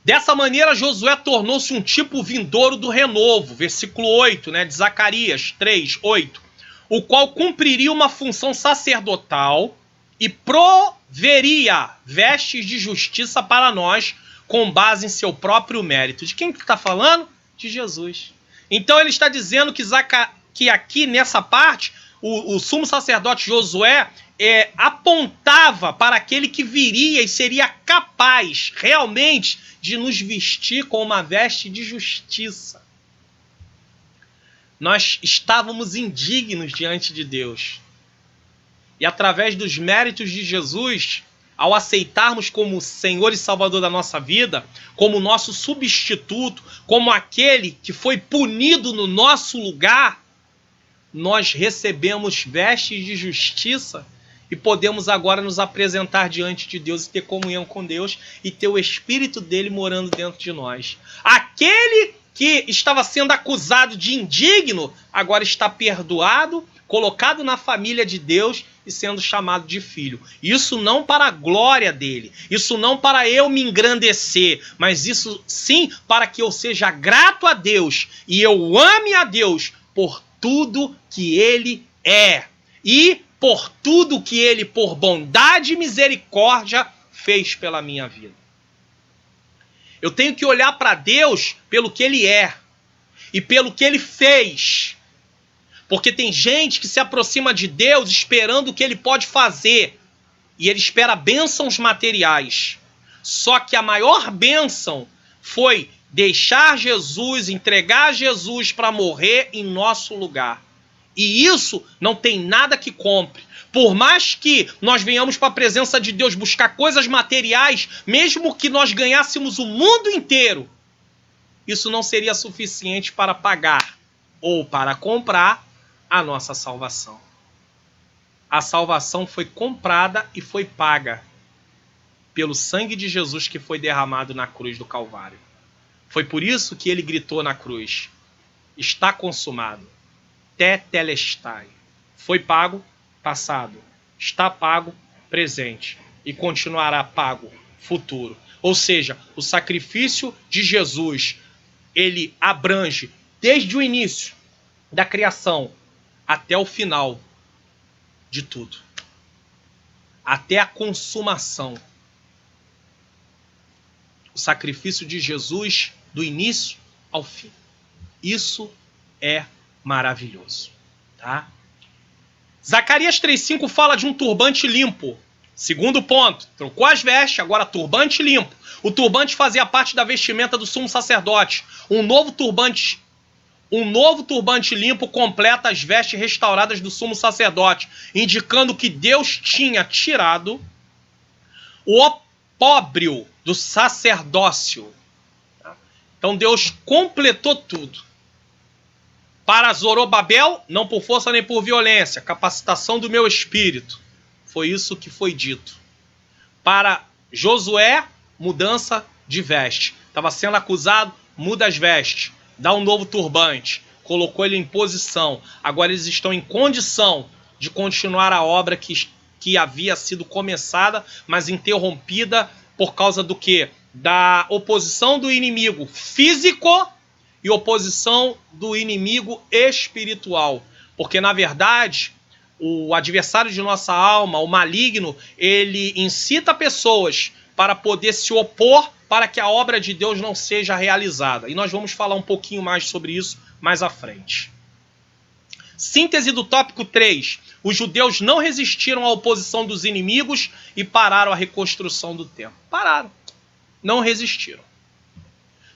A: Dessa maneira, Josué tornou-se um tipo vindouro do renovo, versículo 8, de Zacarias 3, 8, o qual cumpriria uma função sacerdotal e proveria vestes de justiça para nós com base em seu próprio mérito. De quem que está falando? De Jesus. Então ele está dizendo que aqui nessa parte, o sumo sacerdote Josué apontava para aquele que viria e seria capaz realmente de nos vestir com uma veste de justiça. Nós estávamos indignos diante de Deus. E através dos méritos de Jesus, ao aceitarmos como Senhor e Salvador da nossa vida, como nosso substituto, como aquele que foi punido no nosso lugar, nós recebemos vestes de justiça e podemos agora nos apresentar diante de Deus e ter comunhão com Deus e ter o Espírito dele morando dentro de nós. Aquele que estava sendo acusado de indigno, agora está perdoado, colocado na família de Deus e sendo chamado de filho. Isso não para a glória dele, isso não para eu me engrandecer, mas isso sim para que eu seja grato a Deus e eu ame a Deus por tudo que ele e por tudo que ele, por bondade e misericórdia, fez pela minha vida. Eu tenho que olhar para Deus pelo que ele é e pelo que ele fez. Porque tem gente que se aproxima de Deus esperando o que ele pode fazer. E ele espera bênçãos materiais. Só que a maior bênção foi deixar Jesus, entregar Jesus para morrer em nosso lugar. E isso não tem nada que compre. Por mais que nós venhamos para a presença de Deus buscar coisas materiais, mesmo que nós ganhássemos o mundo inteiro, isso não seria suficiente para pagar ou para comprar a nossa salvação. A salvação foi comprada e foi paga pelo sangue de Jesus que foi derramado na cruz do Calvário. Foi por isso que ele gritou na cruz: está consumado. Tetelestai. Foi pago, passado. Está pago, presente. E continuará pago, futuro. Ou seja, o sacrifício de Jesus, ele abrange desde o início da criação até o final de tudo. Até a consumação. O sacrifício de Jesus do início ao fim. Isso é maravilhoso, tá? Zacarias 3,5 fala de um turbante limpo. Segundo ponto, trocou as vestes, agora turbante limpo. O turbante fazia parte da vestimenta do sumo sacerdote. Um novo turbante limpo completa as vestes restauradas do sumo sacerdote, indicando que Deus tinha tirado o opróbrio do sacerdócio. Então Deus completou tudo. Para Zorobabel, não por força nem por violência, capacitação do meu espírito. Foi isso que foi dito. Para Josué, mudança de veste. Estava sendo acusado, muda as vestes, dá um novo turbante, colocou ele em posição. Agora eles estão em condição de continuar a obra que havia sido começada, mas interrompida por causa do quê? Da oposição do inimigo físico e oposição do inimigo espiritual. Porque, na verdade, o adversário de nossa alma, o maligno, ele incita pessoas para poder se opor para que a obra de Deus não seja realizada. E nós vamos falar um pouquinho mais sobre isso mais à frente. Síntese do tópico 3. Os judeus não resistiram à oposição dos inimigos e pararam a reconstrução do templo. Pararam. Não resistiram.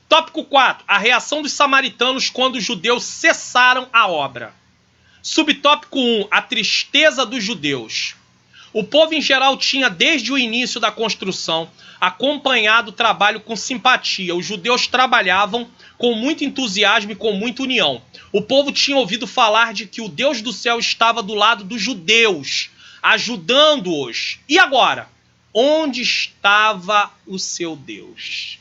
A: Tópico 4. A reação dos samaritanos quando os judeus cessaram a obra. Subtópico 1. A tristeza dos judeus. O povo em geral tinha, desde o início da construção, acompanhado o trabalho com simpatia. Os judeus trabalhavam com muito entusiasmo e com muita união. O povo tinha ouvido falar de que o Deus do céu estava do lado dos judeus, ajudando-os. E agora? Onde estava o seu Deus?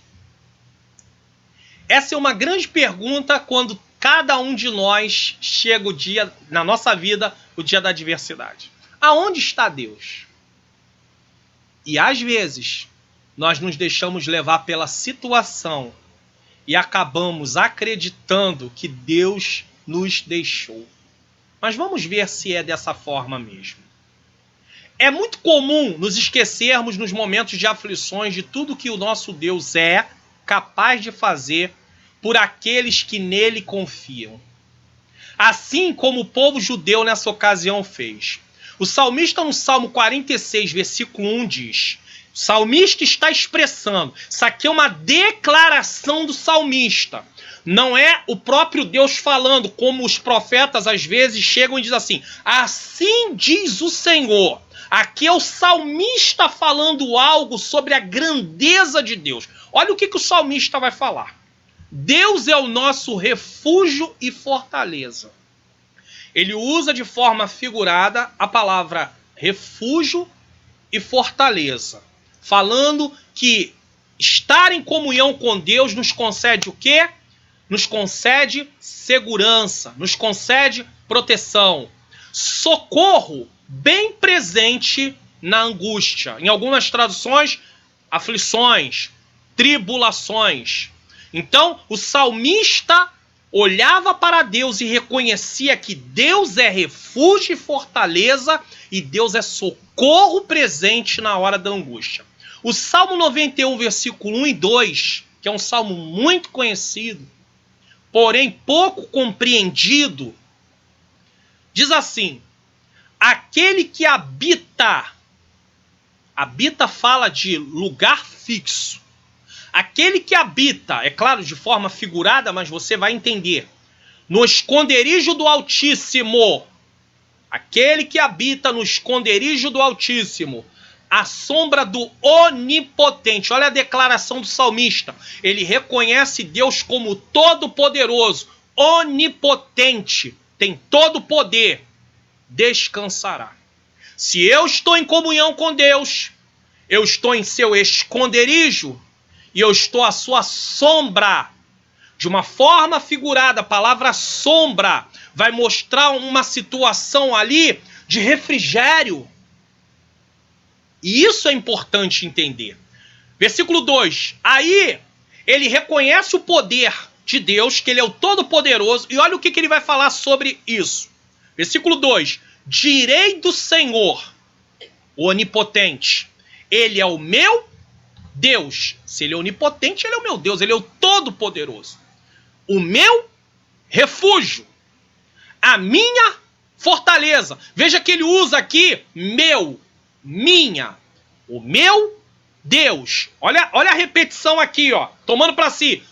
A: Essa é uma grande pergunta quando cada um de nós chega o dia, na nossa vida, o dia da adversidade. Aonde está Deus? E às vezes, nós nos deixamos levar pela situação e acabamos acreditando que Deus nos deixou. Mas vamos ver se é dessa forma mesmo. É muito comum nos esquecermos nos momentos de aflições de tudo que o nosso Deus é capaz de fazer por aqueles que nele confiam. Assim como o povo judeu nessa ocasião fez. O salmista no Salmo 46, versículo 1 diz: o salmista está expressando, isso aqui é uma declaração do salmista. Não é o próprio Deus falando, como os profetas às vezes chegam e dizem assim: assim diz o Senhor. Aqui é o salmista falando algo sobre a grandeza de Deus. Olha o que o salmista vai falar. Deus é o nosso refúgio e fortaleza. Ele usa de forma figurada a palavra refúgio e fortaleza, falando que estar em comunhão com Deus nos concede o quê? Nos concede segurança, nos concede proteção, socorro bem presente na angústia. Em algumas traduções, aflições, tribulações. Então, o salmista olhava para Deus e reconhecia que Deus é refúgio e fortaleza e Deus é socorro presente na hora da angústia. O Salmo 91, versículo 1 e 2, que é um salmo muito conhecido, porém pouco compreendido, diz assim: aquele que habita fala de lugar fixo. Aquele que habita, é claro, de forma figurada, mas você vai entender, no esconderijo do Altíssimo, aquele que habita no esconderijo do Altíssimo, à sombra do Onipotente. Olha a declaração do salmista. Ele reconhece Deus como todo-poderoso, onipotente, tem todo o poder. Descansará. Se eu estou em comunhão com Deus, eu estou em seu esconderijo e eu estou à sua sombra. De uma forma figurada, a palavra sombra vai mostrar uma situação ali de refrigério. E isso é importante entender. Versículo 2. Aí ele reconhece o poder de Deus, que ele é o Todo-Poderoso, e olha o que ele vai falar sobre isso. Versículo 2. Direi do Senhor, o Onipotente, ele é o meu Deus. Se ele é onipotente, ele é o meu Deus, ele é o Todo-Poderoso. O meu refúgio, a minha fortaleza. Veja que ele usa aqui meu, minha, o meu Deus. Olha a repetição aqui, ó, tomando para si.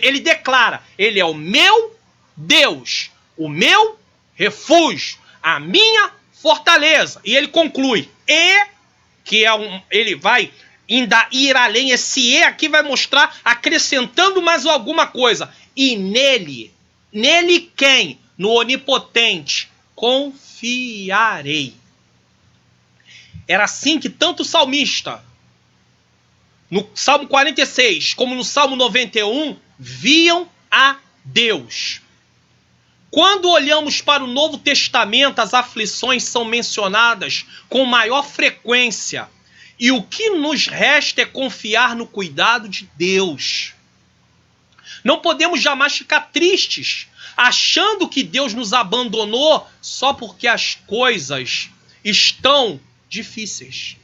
A: Ele declara, ele é o meu Deus, o meu refúgio, a minha fortaleza. E ele conclui, ele vai ainda ir além, esse E aqui vai mostrar, acrescentando mais alguma coisa. E nele quem? No Onipotente, confiarei. Era assim que tanto o salmista, no Salmo 46, como no Salmo 91, viam a Deus. Quando olhamos para o Novo Testamento, as aflições são mencionadas com maior frequência. E o que nos resta é confiar no cuidado de Deus. Não podemos jamais ficar tristes, achando que Deus nos abandonou só porque as coisas estão difíceis.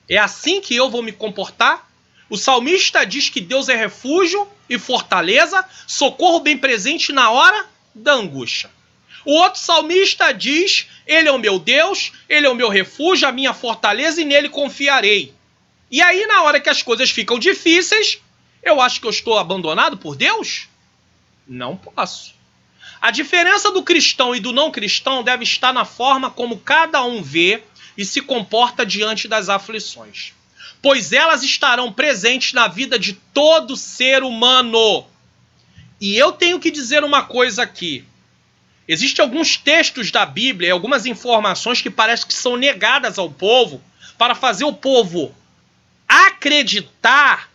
A: É assim que eu vou me comportar? O salmista diz que Deus é refúgio e fortaleza, socorro bem presente na hora da angústia. O outro salmista diz, ele é o meu Deus, ele é o meu refúgio, a minha fortaleza e nele confiarei. E aí na hora que as coisas ficam difíceis, eu acho que eu estou abandonado por Deus? Não posso. A diferença do cristão e do não cristão deve estar na forma como cada um vê e se comporta diante das aflições, pois elas estarão presentes na vida de todo ser humano. E eu tenho que dizer uma coisa aqui. Existem alguns textos da Bíblia e algumas informações que parecem que são negadas ao povo para fazer o povo acreditar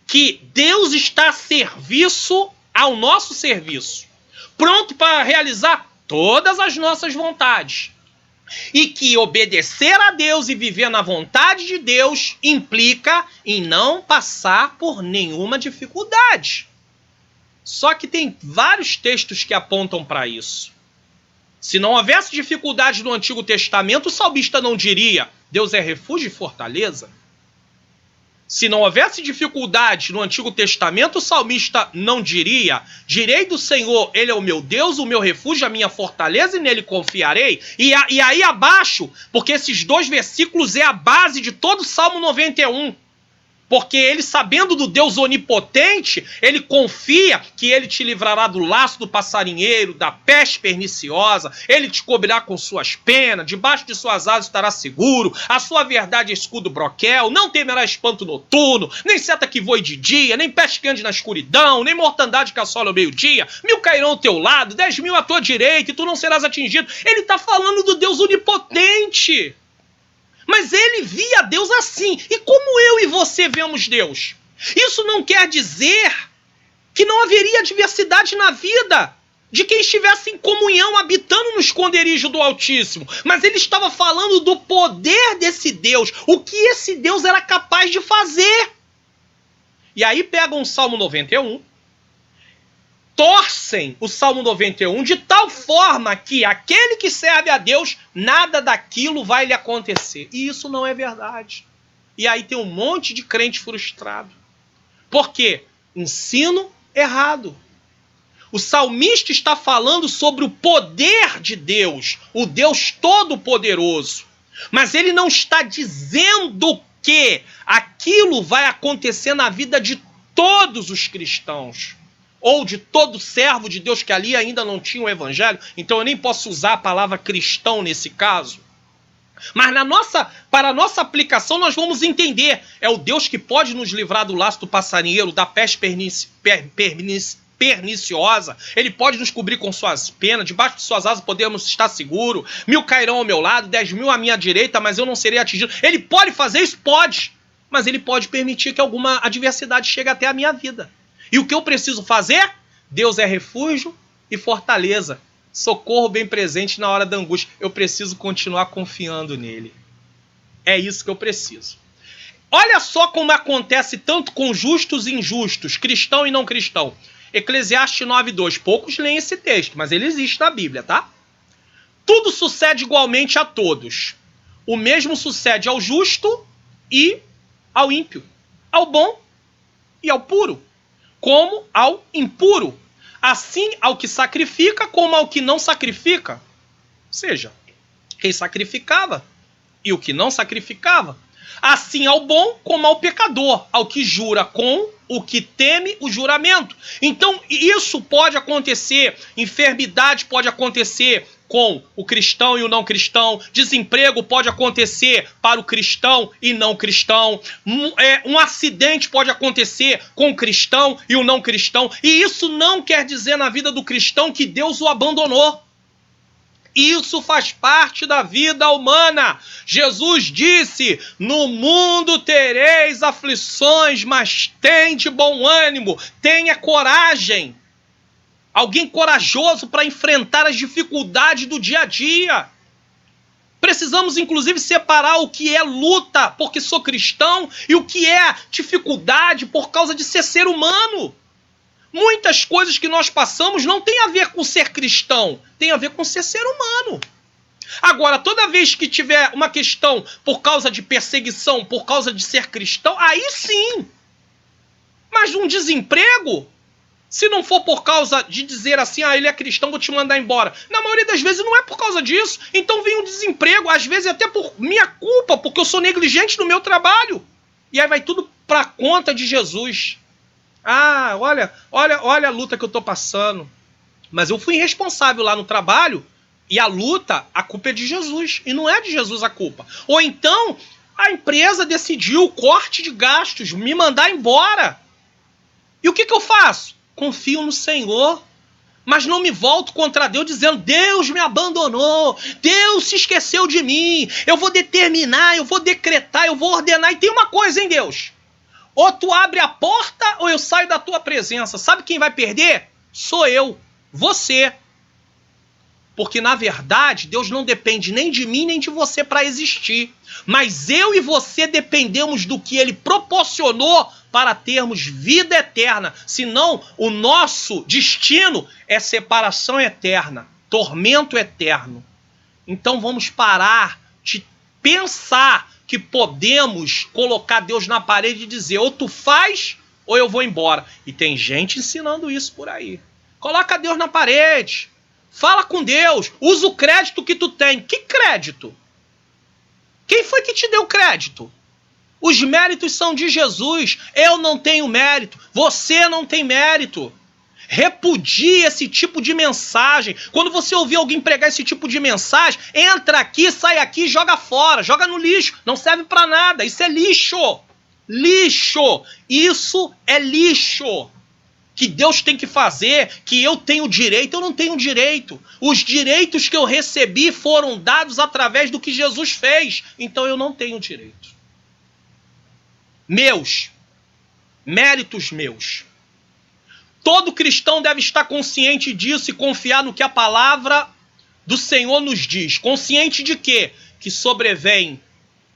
A: que Deus está a serviço, ao nosso serviço, pronto para realizar todas as nossas vontades. E que obedecer a Deus e viver na vontade de Deus implica em não passar por nenhuma dificuldade. Só que tem vários textos que apontam para isso. Se não houvesse dificuldade no Antigo Testamento, o salmista não diria, Deus é refúgio e fortaleza. Se não houvesse dificuldade no Antigo Testamento, o salmista não diria, direi do Senhor, ele é o meu Deus, o meu refúgio, a minha fortaleza e nele confiarei. E aí abaixo, porque esses dois versículos é a base de todo o Salmo 91. Porque ele, sabendo do Deus onipotente, ele confia que ele te livrará do laço do passarinheiro, da peste perniciosa, ele te cobrirá com suas penas, debaixo de suas asas estará seguro, a sua verdade é escudo broquel, não temerá espanto noturno, nem seta que voe de dia, nem peste que ande na escuridão, nem mortandade que assola ao meio-dia, 1000 cairão ao teu lado, 10.000 à tua direita, e tu não serás atingido. Ele está falando do Deus onipotente. Mas ele via Deus assim. E como eu e você vemos Deus? Isso não quer dizer que não haveria adversidade na vida de quem estivesse em comunhão, habitando no esconderijo do Altíssimo. Mas ele estava falando do poder desse Deus, o que esse Deus era capaz de fazer. E aí pega um Salmo 91 torcem o Salmo 91 de tal forma que aquele que serve a Deus, nada daquilo vai lhe acontecer. E isso não é verdade. E aí tem um monte de crente frustrado. Por quê? Ensino errado. O salmista está falando sobre o poder de Deus, o Deus Todo-Poderoso. Mas ele não está dizendo que aquilo vai acontecer na vida de todos os cristãos, ou de todo servo de Deus que ali ainda não tinha o evangelho. Então eu nem posso usar a palavra cristão nesse caso. Mas para a nossa aplicação nós vamos entender. É o Deus que pode nos livrar do laço do passarinheiro, da peste perniciosa. Ele pode nos cobrir com suas penas. Debaixo de suas asas podemos estar seguros. 1000 cairão ao meu lado, 10.000 à minha direita, mas eu não serei atingido. Ele pode fazer isso? Pode. Mas ele pode permitir que alguma adversidade chegue até a minha vida. E o que eu preciso fazer? Deus é refúgio e fortaleza. Socorro bem presente na hora da angústia. Eu preciso continuar confiando nele. É isso que eu preciso. Olha só como acontece tanto com justos e injustos, cristão e não cristão. Eclesiastes 9:2. Poucos leem esse texto, mas ele existe na Bíblia, tá? Tudo sucede igualmente a todos. O mesmo sucede ao justo e ao ímpio, ao bom e ao puro, como ao impuro. Assim ao que sacrifica, como ao que não sacrifica. Ou seja, quem sacrificava e o que não sacrificava. Assim ao bom como ao pecador, ao que jura com o que teme o juramento. Então isso pode acontecer, enfermidade pode acontecer com o cristão e o não cristão, desemprego pode acontecer para o cristão e não cristão, um acidente pode acontecer com o cristão e o não cristão, e isso não quer dizer na vida do cristão que Deus o abandonou. Isso faz parte da vida humana. Jesus disse: no mundo tereis aflições, mas tende bom ânimo, tenha coragem. Alguém corajoso para enfrentar as dificuldades do dia a dia. Precisamos, inclusive, separar o que é luta porque sou cristão e o que é dificuldade por causa de ser humano. Muitas coisas que nós passamos não tem a ver com ser cristão, tem a ver com ser humano. Agora, toda vez que tiver uma questão por causa de perseguição, por causa de ser cristão, aí sim. Mas um desemprego, se não for por causa de dizer assim, ele é cristão, vou te mandar embora. Na maioria das vezes não é por causa disso. Então vem um desemprego, às vezes até por minha culpa, porque eu sou negligente no meu trabalho. E aí vai tudo para conta de Jesus. Olha a luta que eu estou passando. Mas eu fui irresponsável lá no trabalho e a luta, a culpa é de Jesus. E não é de Jesus a culpa. Ou então, a empresa decidiu o corte de gastos, me mandar embora. E o que eu faço? Confio no Senhor. Mas não me volto contra Deus dizendo: Deus me abandonou, Deus se esqueceu de mim, eu vou determinar, eu vou decretar, eu vou ordenar. E tem uma coisa, hein, Deus? Ou tu abre a porta ou eu saio da tua presença. Sabe quem vai perder? Sou eu, você. Porque, na verdade, Deus não depende nem de mim nem de você para existir. Mas eu e você dependemos do que Ele proporcionou para termos vida eterna. Senão, o nosso destino é separação eterna, tormento eterno. Então, vamos parar de pensar que podemos colocar Deus na parede e dizer: ou tu faz ou eu vou embora. E tem gente ensinando isso por aí. Coloca Deus na parede. Fala com Deus. Usa o crédito que tu tem. Que crédito? Quem foi que te deu crédito? Os méritos são de Jesus. Eu não tenho mérito. Você não tem mérito. Repudie esse tipo de mensagem. Quando você ouvir alguém pregar esse tipo de mensagem, entra aqui, sai aqui, joga fora, joga no lixo. Não serve para nada. Isso é lixo. Lixo. Isso é lixo. Que Deus tem que fazer, que eu tenho direito, eu não tenho direito. Os direitos que eu recebi foram dados através do que Jesus fez. Então eu não tenho direito. Meus. Méritos meus. Todo cristão deve estar consciente disso e confiar no que a palavra do Senhor nos diz. Consciente de quê? Que sobrevém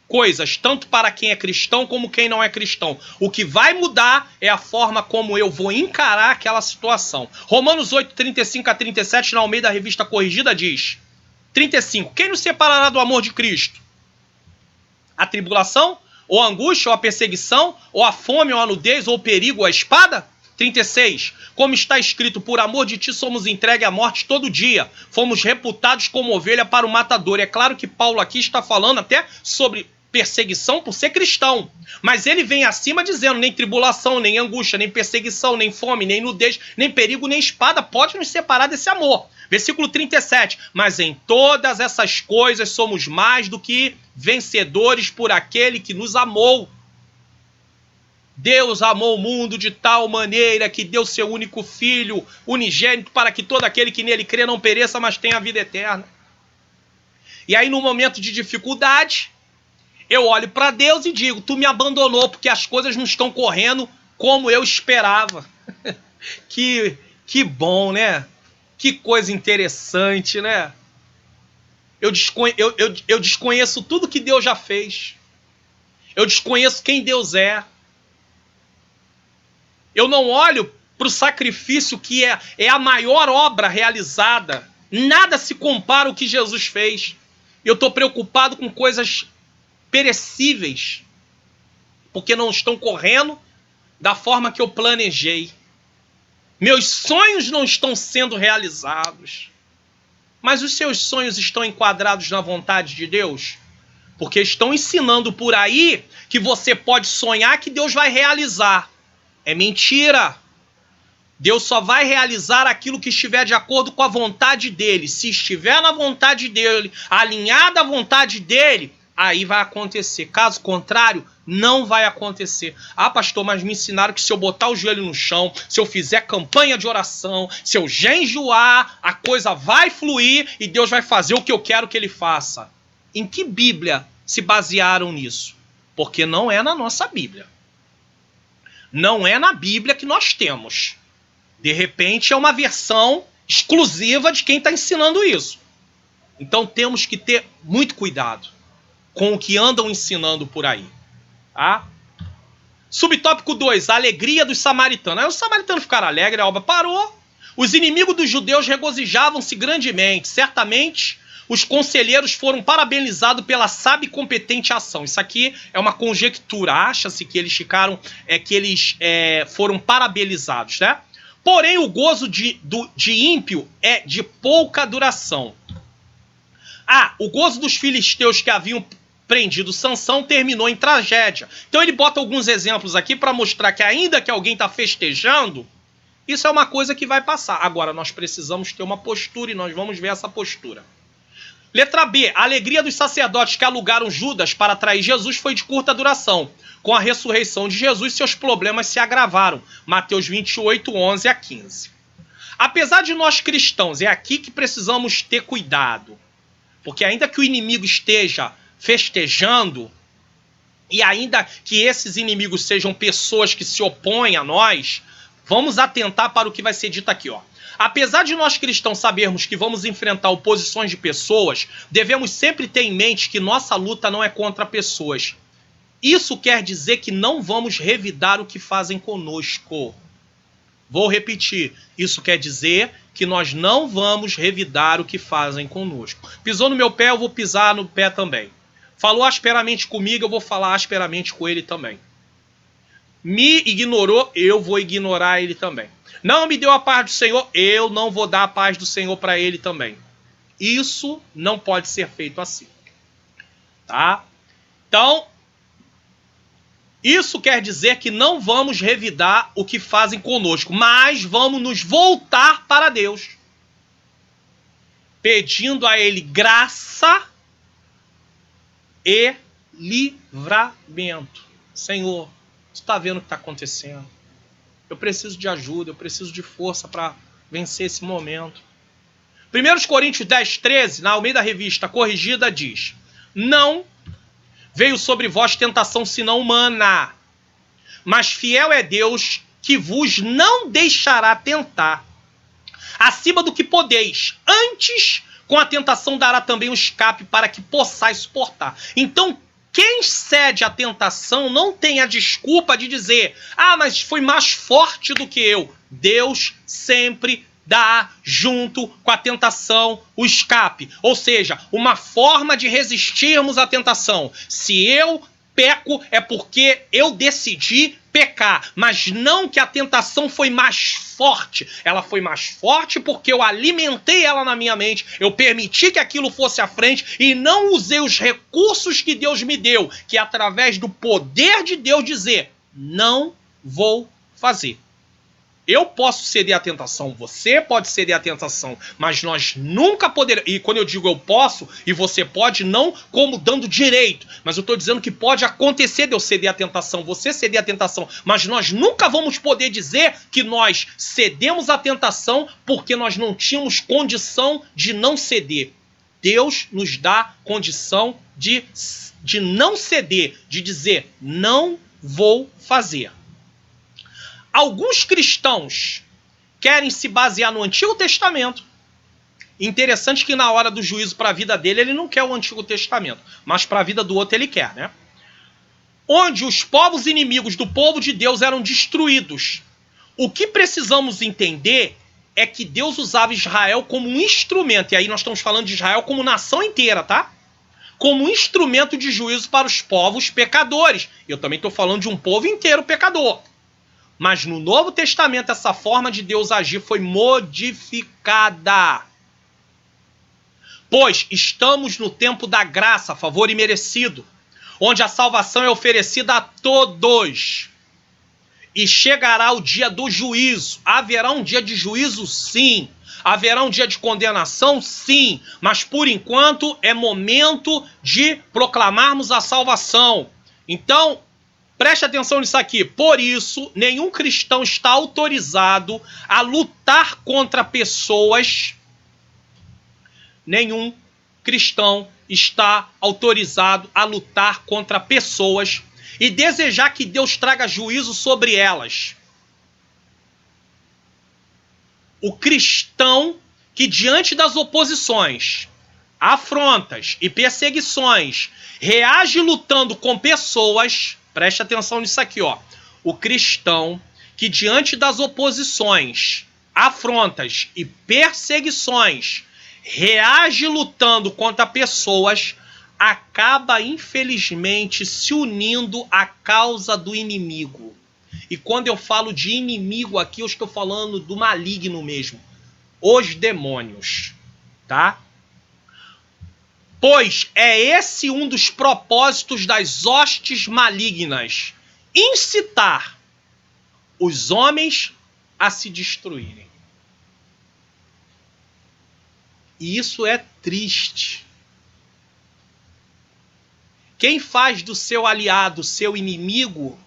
A: coisas, tanto para quem é cristão como quem não é cristão. O que vai mudar é a forma como eu vou encarar aquela situação. Romanos 8, 35 a 37, na Almeida Revista Corrigida, diz: 35. Quem nos separará do amor de Cristo? A tribulação, ou a angústia, ou a perseguição, ou a fome, ou a nudez, ou o perigo, ou a espada? 36. Como está escrito, por amor de ti somos entregues à morte todo dia. Fomos reputados como ovelha para o matador. É claro que Paulo aqui está falando até sobre perseguição por ser cristão. Mas ele vem acima dizendo, nem tribulação, nem angústia, nem perseguição, nem fome, nem nudez, nem perigo, nem espada pode nos separar desse amor. Versículo 37. Mas em todas essas coisas somos mais do que vencedores por aquele que nos amou. Deus amou o mundo de tal maneira que deu seu único filho, unigênito, para que todo aquele que nele crê não pereça, mas tenha a vida eterna. E aí, no momento de dificuldade, eu olho para Deus e digo, tu me abandonou porque as coisas não estão correndo como eu esperava. Que bom, né? Que coisa interessante, né? Eu desconheço tudo que Deus já fez. Eu desconheço quem Deus é. Eu não olho para o sacrifício que é a maior obra realizada. Nada se compara ao que Jesus fez. Eu estou preocupado com coisas perecíveis, porque não estão correndo da forma que eu planejei. Meus sonhos não estão sendo realizados. Mas os seus sonhos estão enquadrados na vontade de Deus? Porque estão ensinando por aí que você pode sonhar que Deus vai realizar. É mentira. Deus só vai realizar aquilo que estiver de acordo com a vontade dele. Se estiver na vontade dele, alinhada à vontade dele, aí vai acontecer. Caso contrário, não vai acontecer. Ah, pastor, mas me ensinaram que se eu botar o joelho no chão, se eu fizer campanha de oração, se eu jejuar, a coisa vai fluir e Deus vai fazer o que eu quero que ele faça. Em que Bíblia se basearam nisso? Porque não é na nossa Bíblia. Não é na Bíblia que nós temos. De repente é uma versão exclusiva de quem está ensinando isso. Então temos que ter muito cuidado com o que andam ensinando por aí. Tá? Subtópico 2, a alegria dos samaritanos. Aí os samaritanos ficaram alegres, a obra parou. Os inimigos dos judeus regozijavam-se grandemente. Certamente os conselheiros foram parabenizados pela sábia e competente ação. Isso aqui é uma conjectura. Acha-se que eles foram parabenizados, né? Porém, o gozo de ímpio é de pouca duração. O gozo dos filisteus que haviam prendido Sansão terminou em tragédia. Então ele bota alguns exemplos aqui para mostrar que ainda que alguém está festejando, isso é uma coisa que vai passar. Agora, nós precisamos ter uma postura e nós vamos ver essa postura. Letra B, a alegria dos sacerdotes que alugaram Judas para trair Jesus foi de curta duração. Com a ressurreição de Jesus, seus problemas se agravaram. Mateus 28, 11 a 15. Apesar de nós cristãos, é aqui que precisamos ter cuidado. Porque ainda que o inimigo esteja festejando, e ainda que esses inimigos sejam pessoas que se opõem a nós, vamos atentar para o que vai ser dito aqui, ó. Apesar de nós cristãos sabermos que vamos enfrentar oposições de pessoas, devemos sempre ter em mente que nossa luta não é contra pessoas. Isso quer dizer que não vamos revidar o que fazem conosco. Vou repetir. Isso quer dizer que nós não vamos revidar o que fazem conosco. Pisou no meu pé, eu vou pisar no pé também. Falou asperamente comigo, eu vou falar asperamente com ele também. Me ignorou, eu vou ignorar ele também. Não me deu a paz do Senhor, eu não vou dar a paz do Senhor para ele também. Isso não pode ser feito assim. Tá? Então, isso quer dizer que não vamos revidar o que fazem conosco, mas vamos nos voltar para Deus, pedindo a Ele graça e livramento. Senhor, você está vendo o que está acontecendo? Eu preciso de ajuda, eu preciso de força para vencer esse momento. 1 Coríntios 10, 13, na Almeida Revista Corrigida, diz: não veio sobre vós tentação senão humana, mas fiel é Deus que vos não deixará tentar acima do que podeis. Antes, com a tentação dará também um escape para que possais suportar. Então, Quem cede à tentação não tem a desculpa de dizer: ah, mas foi mais forte do que eu. Deus sempre dá, junto com a tentação, o escape. Ou seja, uma forma de resistirmos à tentação. Se eu peco, é porque eu decidi pecar, mas não que a tentação foi mais forte. Ela foi mais forte porque eu alimentei ela na minha mente, eu permiti que aquilo fosse à frente e não usei os recursos que Deus me deu, que é através do poder de Deus dizer: não vou fazer. Eu posso ceder à tentação, você pode ceder à tentação, mas nós nunca poderemos. E quando eu digo eu posso e você pode, não como dando direito, mas eu estou dizendo que pode acontecer de eu ceder à tentação, você ceder à tentação, mas nós nunca vamos poder dizer que nós cedemos à tentação porque nós não tínhamos condição de não ceder. Deus nos dá condição de não ceder, de dizer: não vou fazer. Alguns cristãos querem se basear no Antigo Testamento. Interessante que na hora do juízo para a vida dele, ele não quer o Antigo Testamento, mas para a vida do outro ele quer, né? Onde os povos inimigos do povo de Deus eram destruídos. O que precisamos entender é que Deus usava Israel como um instrumento, e aí nós estamos falando de Israel como nação inteira, tá? Como um instrumento de juízo para os povos pecadores. Eu também estou falando de um povo inteiro pecador. Mas no Novo Testamento, essa forma de Deus agir foi modificada. Pois estamos no tempo da graça, favor imerecido, onde a salvação é oferecida a todos. E chegará o dia do juízo. Haverá um dia de juízo, sim. Haverá um dia de condenação, sim. Mas por enquanto é momento de proclamarmos a salvação. Então, preste atenção nisso aqui. Por isso, nenhum cristão está autorizado a lutar contra pessoas. Nenhum cristão está autorizado a lutar contra pessoas e desejar que Deus traga juízo sobre elas. O cristão que, diante das oposições, afrontas e perseguições, reage lutando com pessoas. Preste atenção nisso aqui, ó. O cristão que, diante das oposições, afrontas e perseguições, reage lutando contra pessoas, acaba, infelizmente, se unindo à causa do inimigo. E quando eu falo de inimigo aqui, eu estou falando do maligno mesmo. Os demônios, tá? Pois é esse um dos propósitos das hostes malignas: incitar os homens a se destruírem. E isso é triste. Quem faz do seu aliado seu inimigo,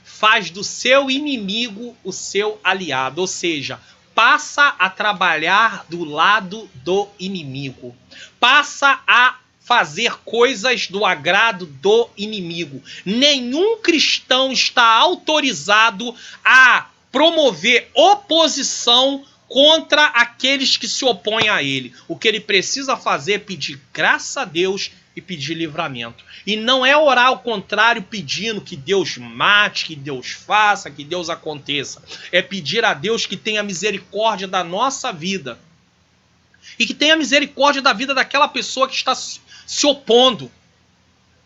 A: faz do seu inimigo o seu aliado. Ou seja, passa a trabalhar do lado do inimigo. Passa a fazer coisas do agrado do inimigo. Nenhum cristão está autorizado a promover oposição contra aqueles que se opõem a ele. O que ele precisa fazer é pedir graça a Deus e pedir livramento. E não é orar ao contrário, pedindo que Deus mate, que Deus faça, que Deus aconteça. É pedir a Deus que tenha misericórdia da nossa vida. E que tenha misericórdia da vida daquela pessoa que está se opondo.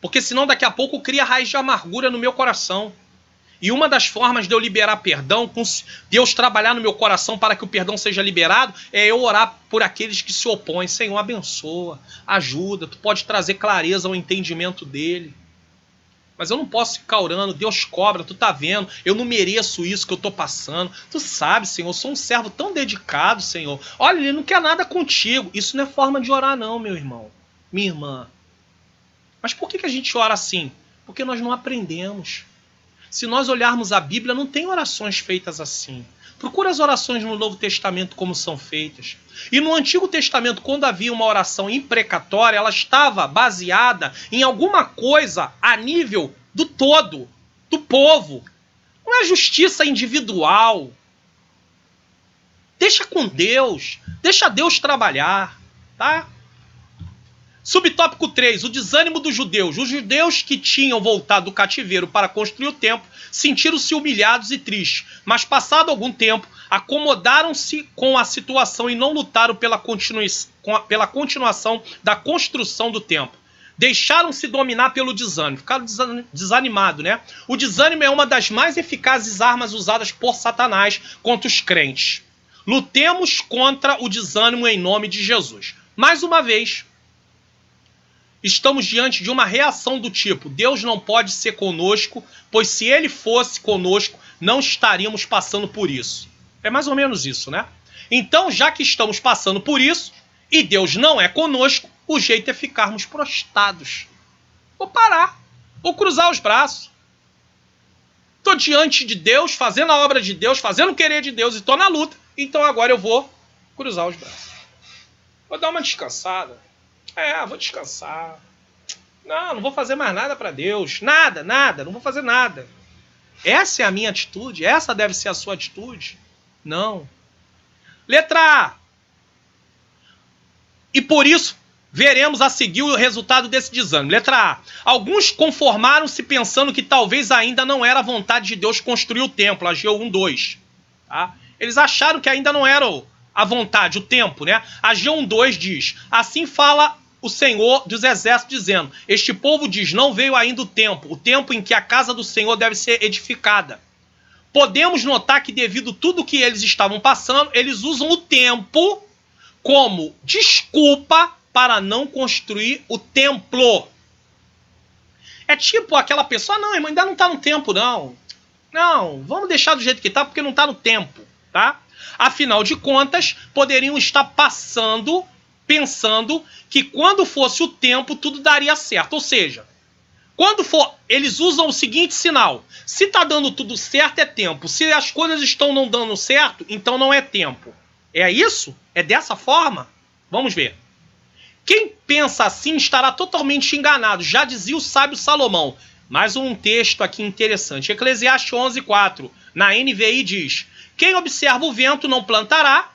A: Porque senão daqui a pouco cria raiz de amargura no meu coração. E uma das formas de eu liberar perdão, Deus trabalhar no meu coração para que o perdão seja liberado, é eu orar por aqueles que se opõem. Senhor, abençoa, ajuda, tu pode trazer clareza ao entendimento dele. Mas eu não posso ficar orando, Deus cobra, tu tá vendo, eu não mereço isso que eu tô passando. Tu sabe, Senhor, eu sou um servo tão dedicado, Senhor. Olha, ele não quer nada contigo. Isso não é forma de orar não, meu irmão, minha irmã. Mas por que a gente ora assim? Porque nós não aprendemos. Se nós olharmos a Bíblia, não tem orações feitas assim. Procura as orações no Novo Testamento como são feitas. E no Antigo Testamento, quando havia uma oração imprecatória, ela estava baseada em alguma coisa a nível do todo, do povo. Não é justiça individual. Deixa com Deus. Deixa Deus trabalhar, tá? Subtópico 3, o desânimo dos judeus. Os judeus que tinham voltado do cativeiro para construir o templo sentiram-se humilhados e tristes, mas passado algum tempo, acomodaram-se com a situação e não lutaram pela continuação da construção do templo. Deixaram-se dominar pelo desânimo, ficaram desanimados, né? O desânimo é uma das mais eficazes armas usadas por Satanás contra os crentes. Lutemos contra o desânimo em nome de Jesus. Mais uma vez, estamos diante de uma reação do tipo: Deus não pode ser conosco, pois se ele fosse conosco, não estaríamos passando por isso. É mais ou menos isso, né? Então, já que estamos passando por isso, e Deus não é conosco, o jeito é ficarmos prostrados. Vou parar, vou cruzar os braços. Estou diante de Deus, fazendo a obra de Deus, fazendo o querer de Deus, e estou na luta. Então agora eu vou cruzar os braços. Vou dar uma descansada. Vou descansar. Não vou fazer mais nada para Deus. Nada, não vou fazer nada. Essa é a minha atitude? Essa deve ser a sua atitude? Não. Letra A. E por isso, veremos a seguir o resultado desse desânimo. Letra A. Alguns conformaram-se pensando que talvez ainda não era a vontade de Deus construir o templo. Ageu 1:2. Tá? Eles acharam que ainda não era a vontade, o tempo, né? Ageu 1:2 diz: assim fala o Senhor dos Exércitos, dizendo: este povo diz, não veio ainda o tempo em que a casa do Senhor deve ser edificada. Podemos notar que devido a tudo que eles estavam passando, eles usam o tempo como desculpa para não construir o templo. É tipo aquela pessoa: não, irmão, ainda não está no tempo, não. Não, vamos deixar do jeito que está, porque não está no tempo, tá? Afinal de contas, poderiam estar pensando que quando fosse o tempo, tudo daria certo. Ou seja, quando for, eles usam o seguinte sinal: se está dando tudo certo, é tempo. Se as coisas estão não dando certo, então não é tempo. É isso? É dessa forma? Vamos ver. Quem pensa assim estará totalmente enganado. Já dizia o sábio Salomão. Mais um texto aqui interessante. Eclesiastes 11:4. Na NVI diz: quem observa o vento não plantará.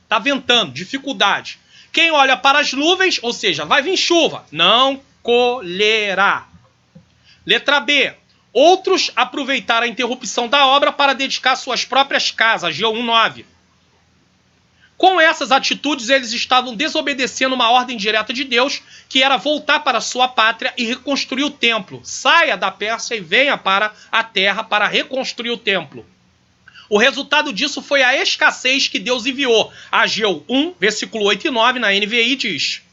A: Está ventando, dificuldade. Quem olha para as nuvens, ou seja, vai vir chuva, não colherá. Letra B. Outros aproveitaram a interrupção da obra para dedicar suas próprias casas. Ageu 1:9. Com essas atitudes, eles estavam desobedecendo uma ordem direta de Deus, que era voltar para sua pátria e reconstruir o templo. Saia da Pérsia e venha para a terra para reconstruir o templo. O resultado disso foi a escassez que Deus enviou. Ageu 1, versículo 8 e 9, na NVI diz: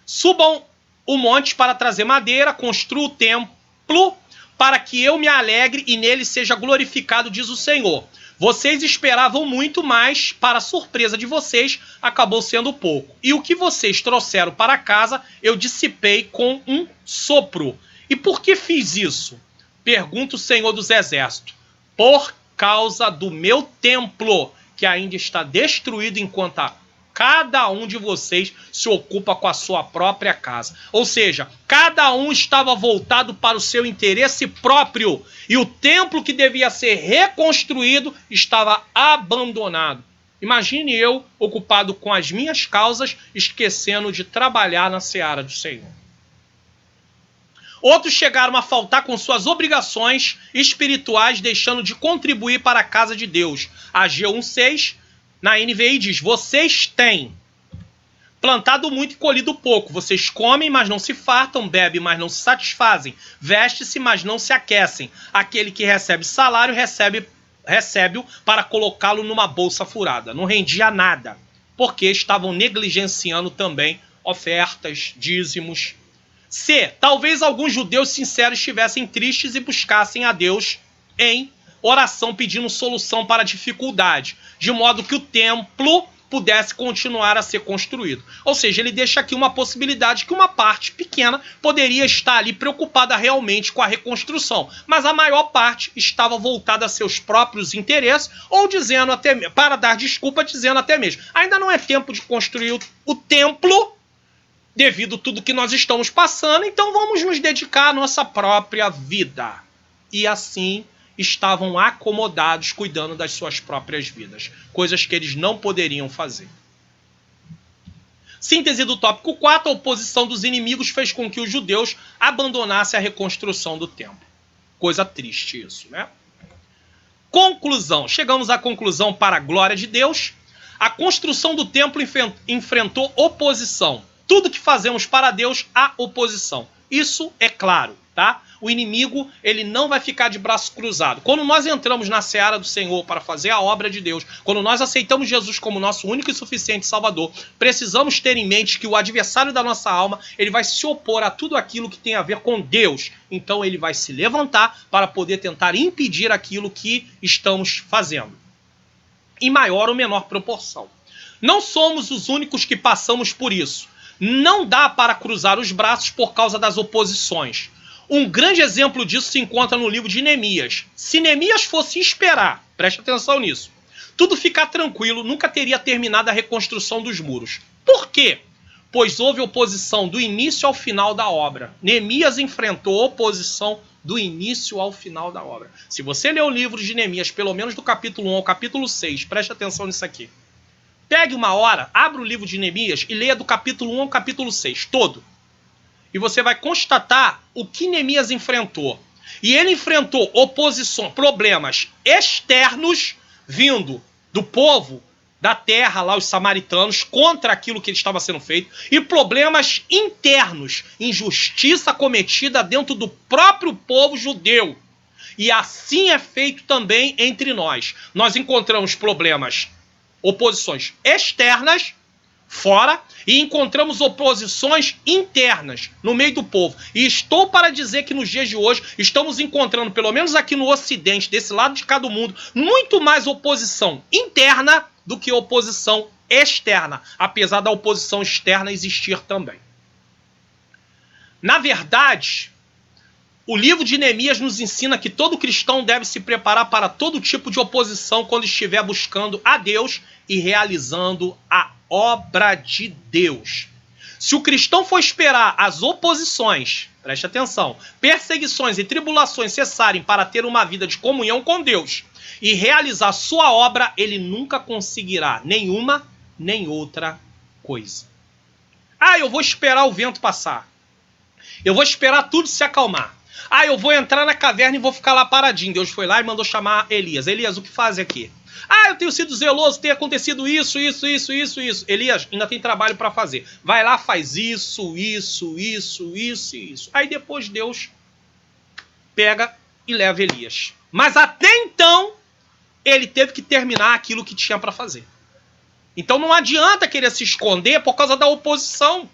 A: subam o monte para trazer madeira, construa o templo, para que eu me alegre e nele seja glorificado, diz o Senhor. Vocês esperavam muito, mas, para surpresa de vocês, acabou sendo pouco. E o que vocês trouxeram para casa, eu dissipei com um sopro. E por que fiz isso? Pergunta o Senhor dos Exércitos. Por causa do meu templo, que ainda está destruído enquanto cada um de vocês se ocupa com a sua própria casa. Ou seja, cada um estava voltado para o seu interesse próprio. E o templo que devia ser reconstruído estava abandonado. Imagine eu ocupado com as minhas causas, esquecendo de trabalhar na seara do Senhor. Outros chegaram a faltar com suas obrigações espirituais, deixando de contribuir para a casa de Deus. Ageu 1:6, na NVI diz: vocês têm plantado muito e colhido pouco. Vocês comem, mas não se fartam, bebem, mas não se satisfazem. Vestem-se, mas não se aquecem. Aquele que recebe salário, recebe-o para colocá-lo numa bolsa furada. Não rendia nada, porque estavam negligenciando também ofertas, dízimos. C. Talvez alguns judeus sinceros estivessem tristes e buscassem a Deus em oração pedindo solução para a dificuldade, de modo que o templo pudesse continuar a ser construído. Ou seja, ele deixa aqui uma possibilidade que uma parte pequena poderia estar ali preocupada realmente com a reconstrução, mas a maior parte estava voltada a seus próprios interesses, ou dizendo até, para dar desculpa, dizendo até mesmo: ainda não é tempo de construir o templo, devido a tudo que nós estamos passando, então vamos nos dedicar à nossa própria vida. E assim estavam acomodados, cuidando das suas próprias vidas, coisas que eles não poderiam fazer. Síntese do tópico 4, a oposição dos inimigos fez com que os judeus abandonassem a reconstrução do templo. Coisa triste isso, né? Conclusão. Chegamos à conclusão para a glória de Deus. A construção do templo enfrentou oposição. Tudo que fazemos para Deus, há oposição. Isso é claro, tá? O inimigo, ele não vai ficar de braço cruzado. Quando nós entramos na seara do Senhor para fazer a obra de Deus, quando nós aceitamos Jesus como nosso único e suficiente Salvador, precisamos ter em mente que o adversário da nossa alma, ele vai se opor a tudo aquilo que tem a ver com Deus. Então ele vai se levantar para poder tentar impedir aquilo que estamos fazendo. Em maior ou menor proporção. Não somos os únicos que passamos por isso. Não dá para cruzar os braços por causa das oposições. Um grande exemplo disso se encontra no livro de Neemias. Se Neemias fosse esperar, preste atenção nisso, tudo ficar tranquilo, nunca teria terminado a reconstrução dos muros. Por quê? Pois houve oposição do início ao final da obra. Neemias enfrentou oposição do início ao final da obra. Se você ler o livro de Neemias, pelo menos do capítulo 1 ao capítulo 6, preste atenção nisso aqui. Pegue uma hora, abra o livro de Neemias e leia do capítulo 1 ao capítulo 6, todo. E você vai constatar o que Neemias enfrentou. E ele enfrentou oposição, problemas externos vindo do povo da terra, lá os samaritanos, contra aquilo que estava sendo feito, e problemas internos, injustiça cometida dentro do próprio povo judeu. E assim é feito também entre nós. Nós encontramos problemas, oposições externas, fora, e encontramos oposições internas no meio do povo. E estou para dizer que nos dias de hoje estamos encontrando, pelo menos aqui no Ocidente, desse lado de cá do mundo, muito mais oposição interna do que oposição externa, apesar da oposição externa existir também. Na verdade, o livro de Neemias nos ensina que todo cristão deve se preparar para todo tipo de oposição quando estiver buscando a Deus e realizando a obra de Deus. Se o cristão for esperar as oposições, preste atenção, perseguições e tribulações cessarem para ter uma vida de comunhão com Deus e realizar sua obra, ele nunca conseguirá nenhuma nem outra coisa. Ah, eu vou esperar o vento passar. Eu vou esperar tudo se acalmar. Ah, eu vou entrar na caverna e vou ficar lá paradinho. Deus foi lá e mandou chamar Elias. Elias, o que faz aqui? Ah, eu tenho sido zeloso, tem acontecido isso. Elias, ainda tem trabalho para fazer. Vai lá, faz isso. Aí depois Deus pega e leva Elias. Mas até então, ele teve que terminar aquilo que tinha para fazer. Então não adianta querer se esconder por causa da oposição.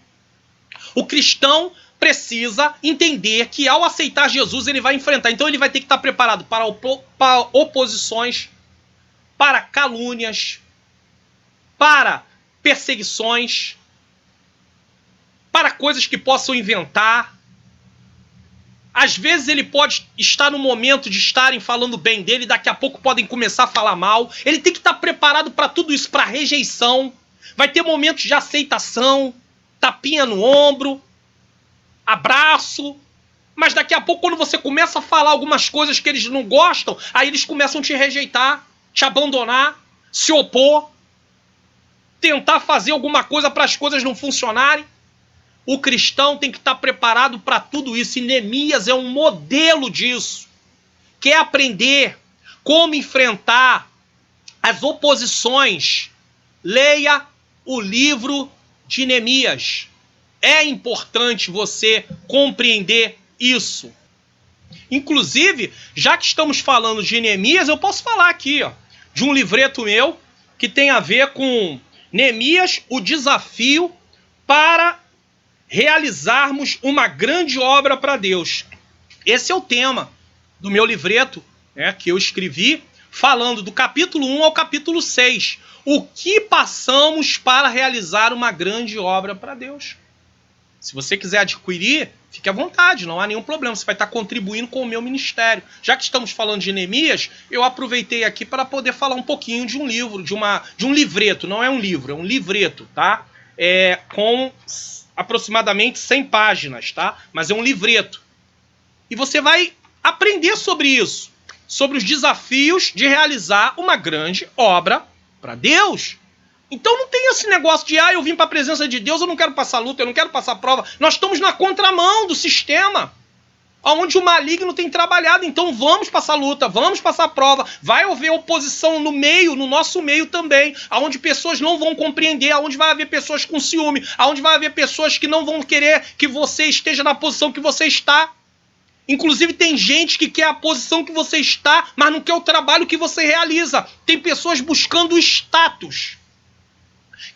A: O cristão precisa entender que ao aceitar Jesus ele vai enfrentar. Então ele vai ter que estar preparado para oposições, para calúnias, para perseguições, para coisas que possam inventar. Às vezes ele pode estar no momento de estarem falando bem dele, daqui a pouco podem começar a falar mal. Ele tem que estar preparado para tudo isso, para rejeição. Vai ter momentos de aceitação, tapinha no ombro, abraço, mas daqui a pouco quando você começa a falar algumas coisas que eles não gostam, aí eles começam a te rejeitar, te abandonar, se opor, tentar fazer alguma coisa para as coisas não funcionarem. O cristão tem que estar preparado para tudo isso, e Neemias é um modelo disso. Quer aprender como enfrentar as oposições? Leia o livro de Neemias. É importante você compreender isso. Inclusive, já que estamos falando de Neemias, eu posso falar aqui, ó, de um livreto meu que tem a ver com Neemias, o desafio para realizarmos uma grande obra para Deus. Esse é o tema do meu livreto, né, que eu escrevi, falando do capítulo 1 ao capítulo 6. O que passamos para realizar uma grande obra para Deus. Se você quiser adquirir, fique à vontade, não há nenhum problema. Você vai estar contribuindo com o meu ministério. Já que estamos falando de Neemias, eu aproveitei aqui para poder falar um pouquinho de um livro, de um livreto. Não é um livro, é um livreto, tá? Com aproximadamente 100 páginas, tá? Mas é um livreto. E você vai aprender sobre isso, sobre os desafios de realizar uma grande obra para Deus. Então não tem esse negócio de, eu vim para a presença de Deus, eu não quero passar luta, eu não quero passar prova. Nós estamos na contramão do sistema, onde o maligno tem trabalhado. Então vamos passar luta, vamos passar prova. Vai haver oposição no meio, no nosso meio também, onde pessoas não vão compreender, onde vai haver pessoas com ciúme, onde vai haver pessoas que não vão querer que você esteja na posição que você está. Inclusive tem gente que quer a posição que você está, mas não quer o trabalho que você realiza. Tem pessoas buscando o status.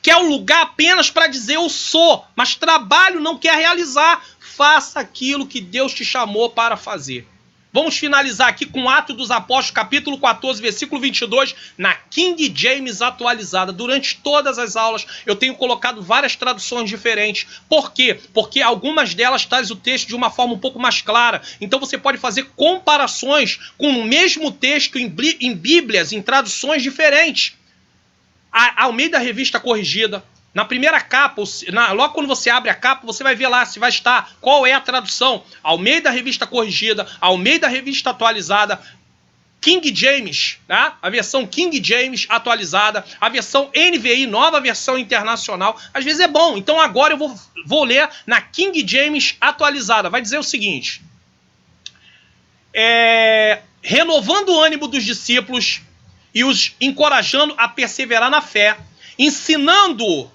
A: Quer o lugar apenas para dizer eu sou, mas trabalho não quer realizar. Faça aquilo que Deus te chamou para fazer. Vamos finalizar aqui com Atos dos Apóstolos, capítulo 14, versículo 22, na King James atualizada. Durante todas as aulas eu tenho colocado várias traduções diferentes. Por quê? Porque algumas delas trazem o texto de uma forma um pouco mais clara. Então você pode fazer comparações com o mesmo texto em Bíblias, em traduções diferentes. A Almeida Revista Corrigida, na primeira capa, logo quando você abre a capa, você vai ver lá se vai estar qual é a tradução. Almeida Revista Corrigida, Almeida Revista Atualizada, King James, tá? A versão King James atualizada, a versão NVI, nova versão internacional. Às vezes é bom, então agora eu vou ler na King James atualizada. Vai dizer o seguinte: renovando o ânimo dos discípulos e os encorajando a perseverar na fé, ensinando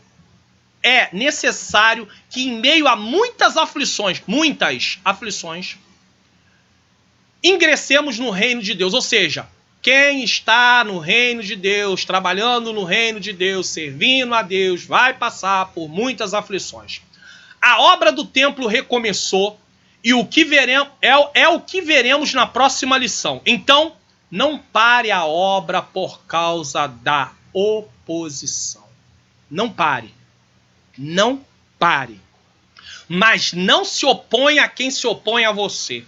A: é necessário que em meio a muitas aflições, ingressemos no reino de Deus. Ou seja, quem está no reino de Deus, trabalhando no reino de Deus, servindo a Deus, vai passar por muitas aflições. A obra do templo recomeçou e o que veremos é o que veremos na próxima lição. Então, não pare a obra por causa da oposição. Não pare. Não pare. Mas não se oponha a quem se opõe a você.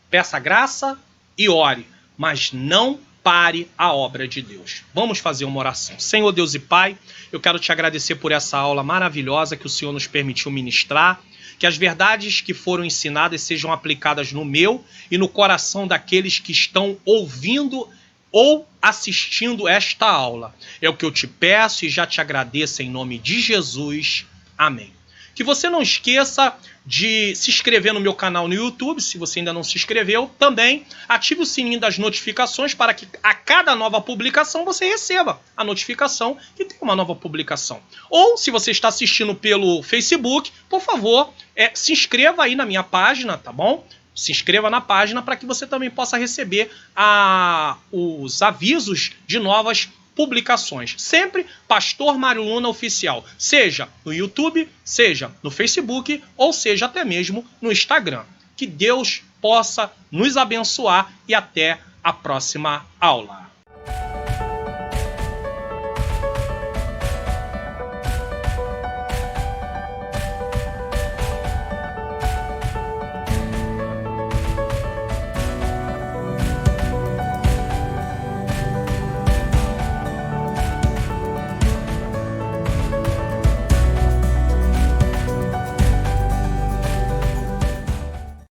A: Peça graça e ore, mas não pare a obra de Deus. Vamos fazer uma oração. Senhor Deus e Pai, eu quero te agradecer por essa aula maravilhosa que o Senhor nos permitiu ministrar. Que as verdades que foram ensinadas sejam aplicadas no meu e no coração daqueles que estão ouvindo ou assistindo esta aula. É o que eu te peço e já te agradeço em nome de Jesus. Amém. Que você não esqueça de se inscrever no meu canal no YouTube, se você ainda não se inscreveu. Também ative o sininho das notificações para que a cada nova publicação você receba a notificação que tem uma nova publicação. Ou se você está assistindo pelo Facebook, por favor, se inscreva aí na minha página, tá bom? Se inscreva na página para que você também possa receber os avisos de novas publicações. Sempre Pastor Mário Luna Oficial, seja no YouTube, seja no Facebook ou seja até mesmo no Instagram. Que Deus possa nos abençoar e até a próxima aula.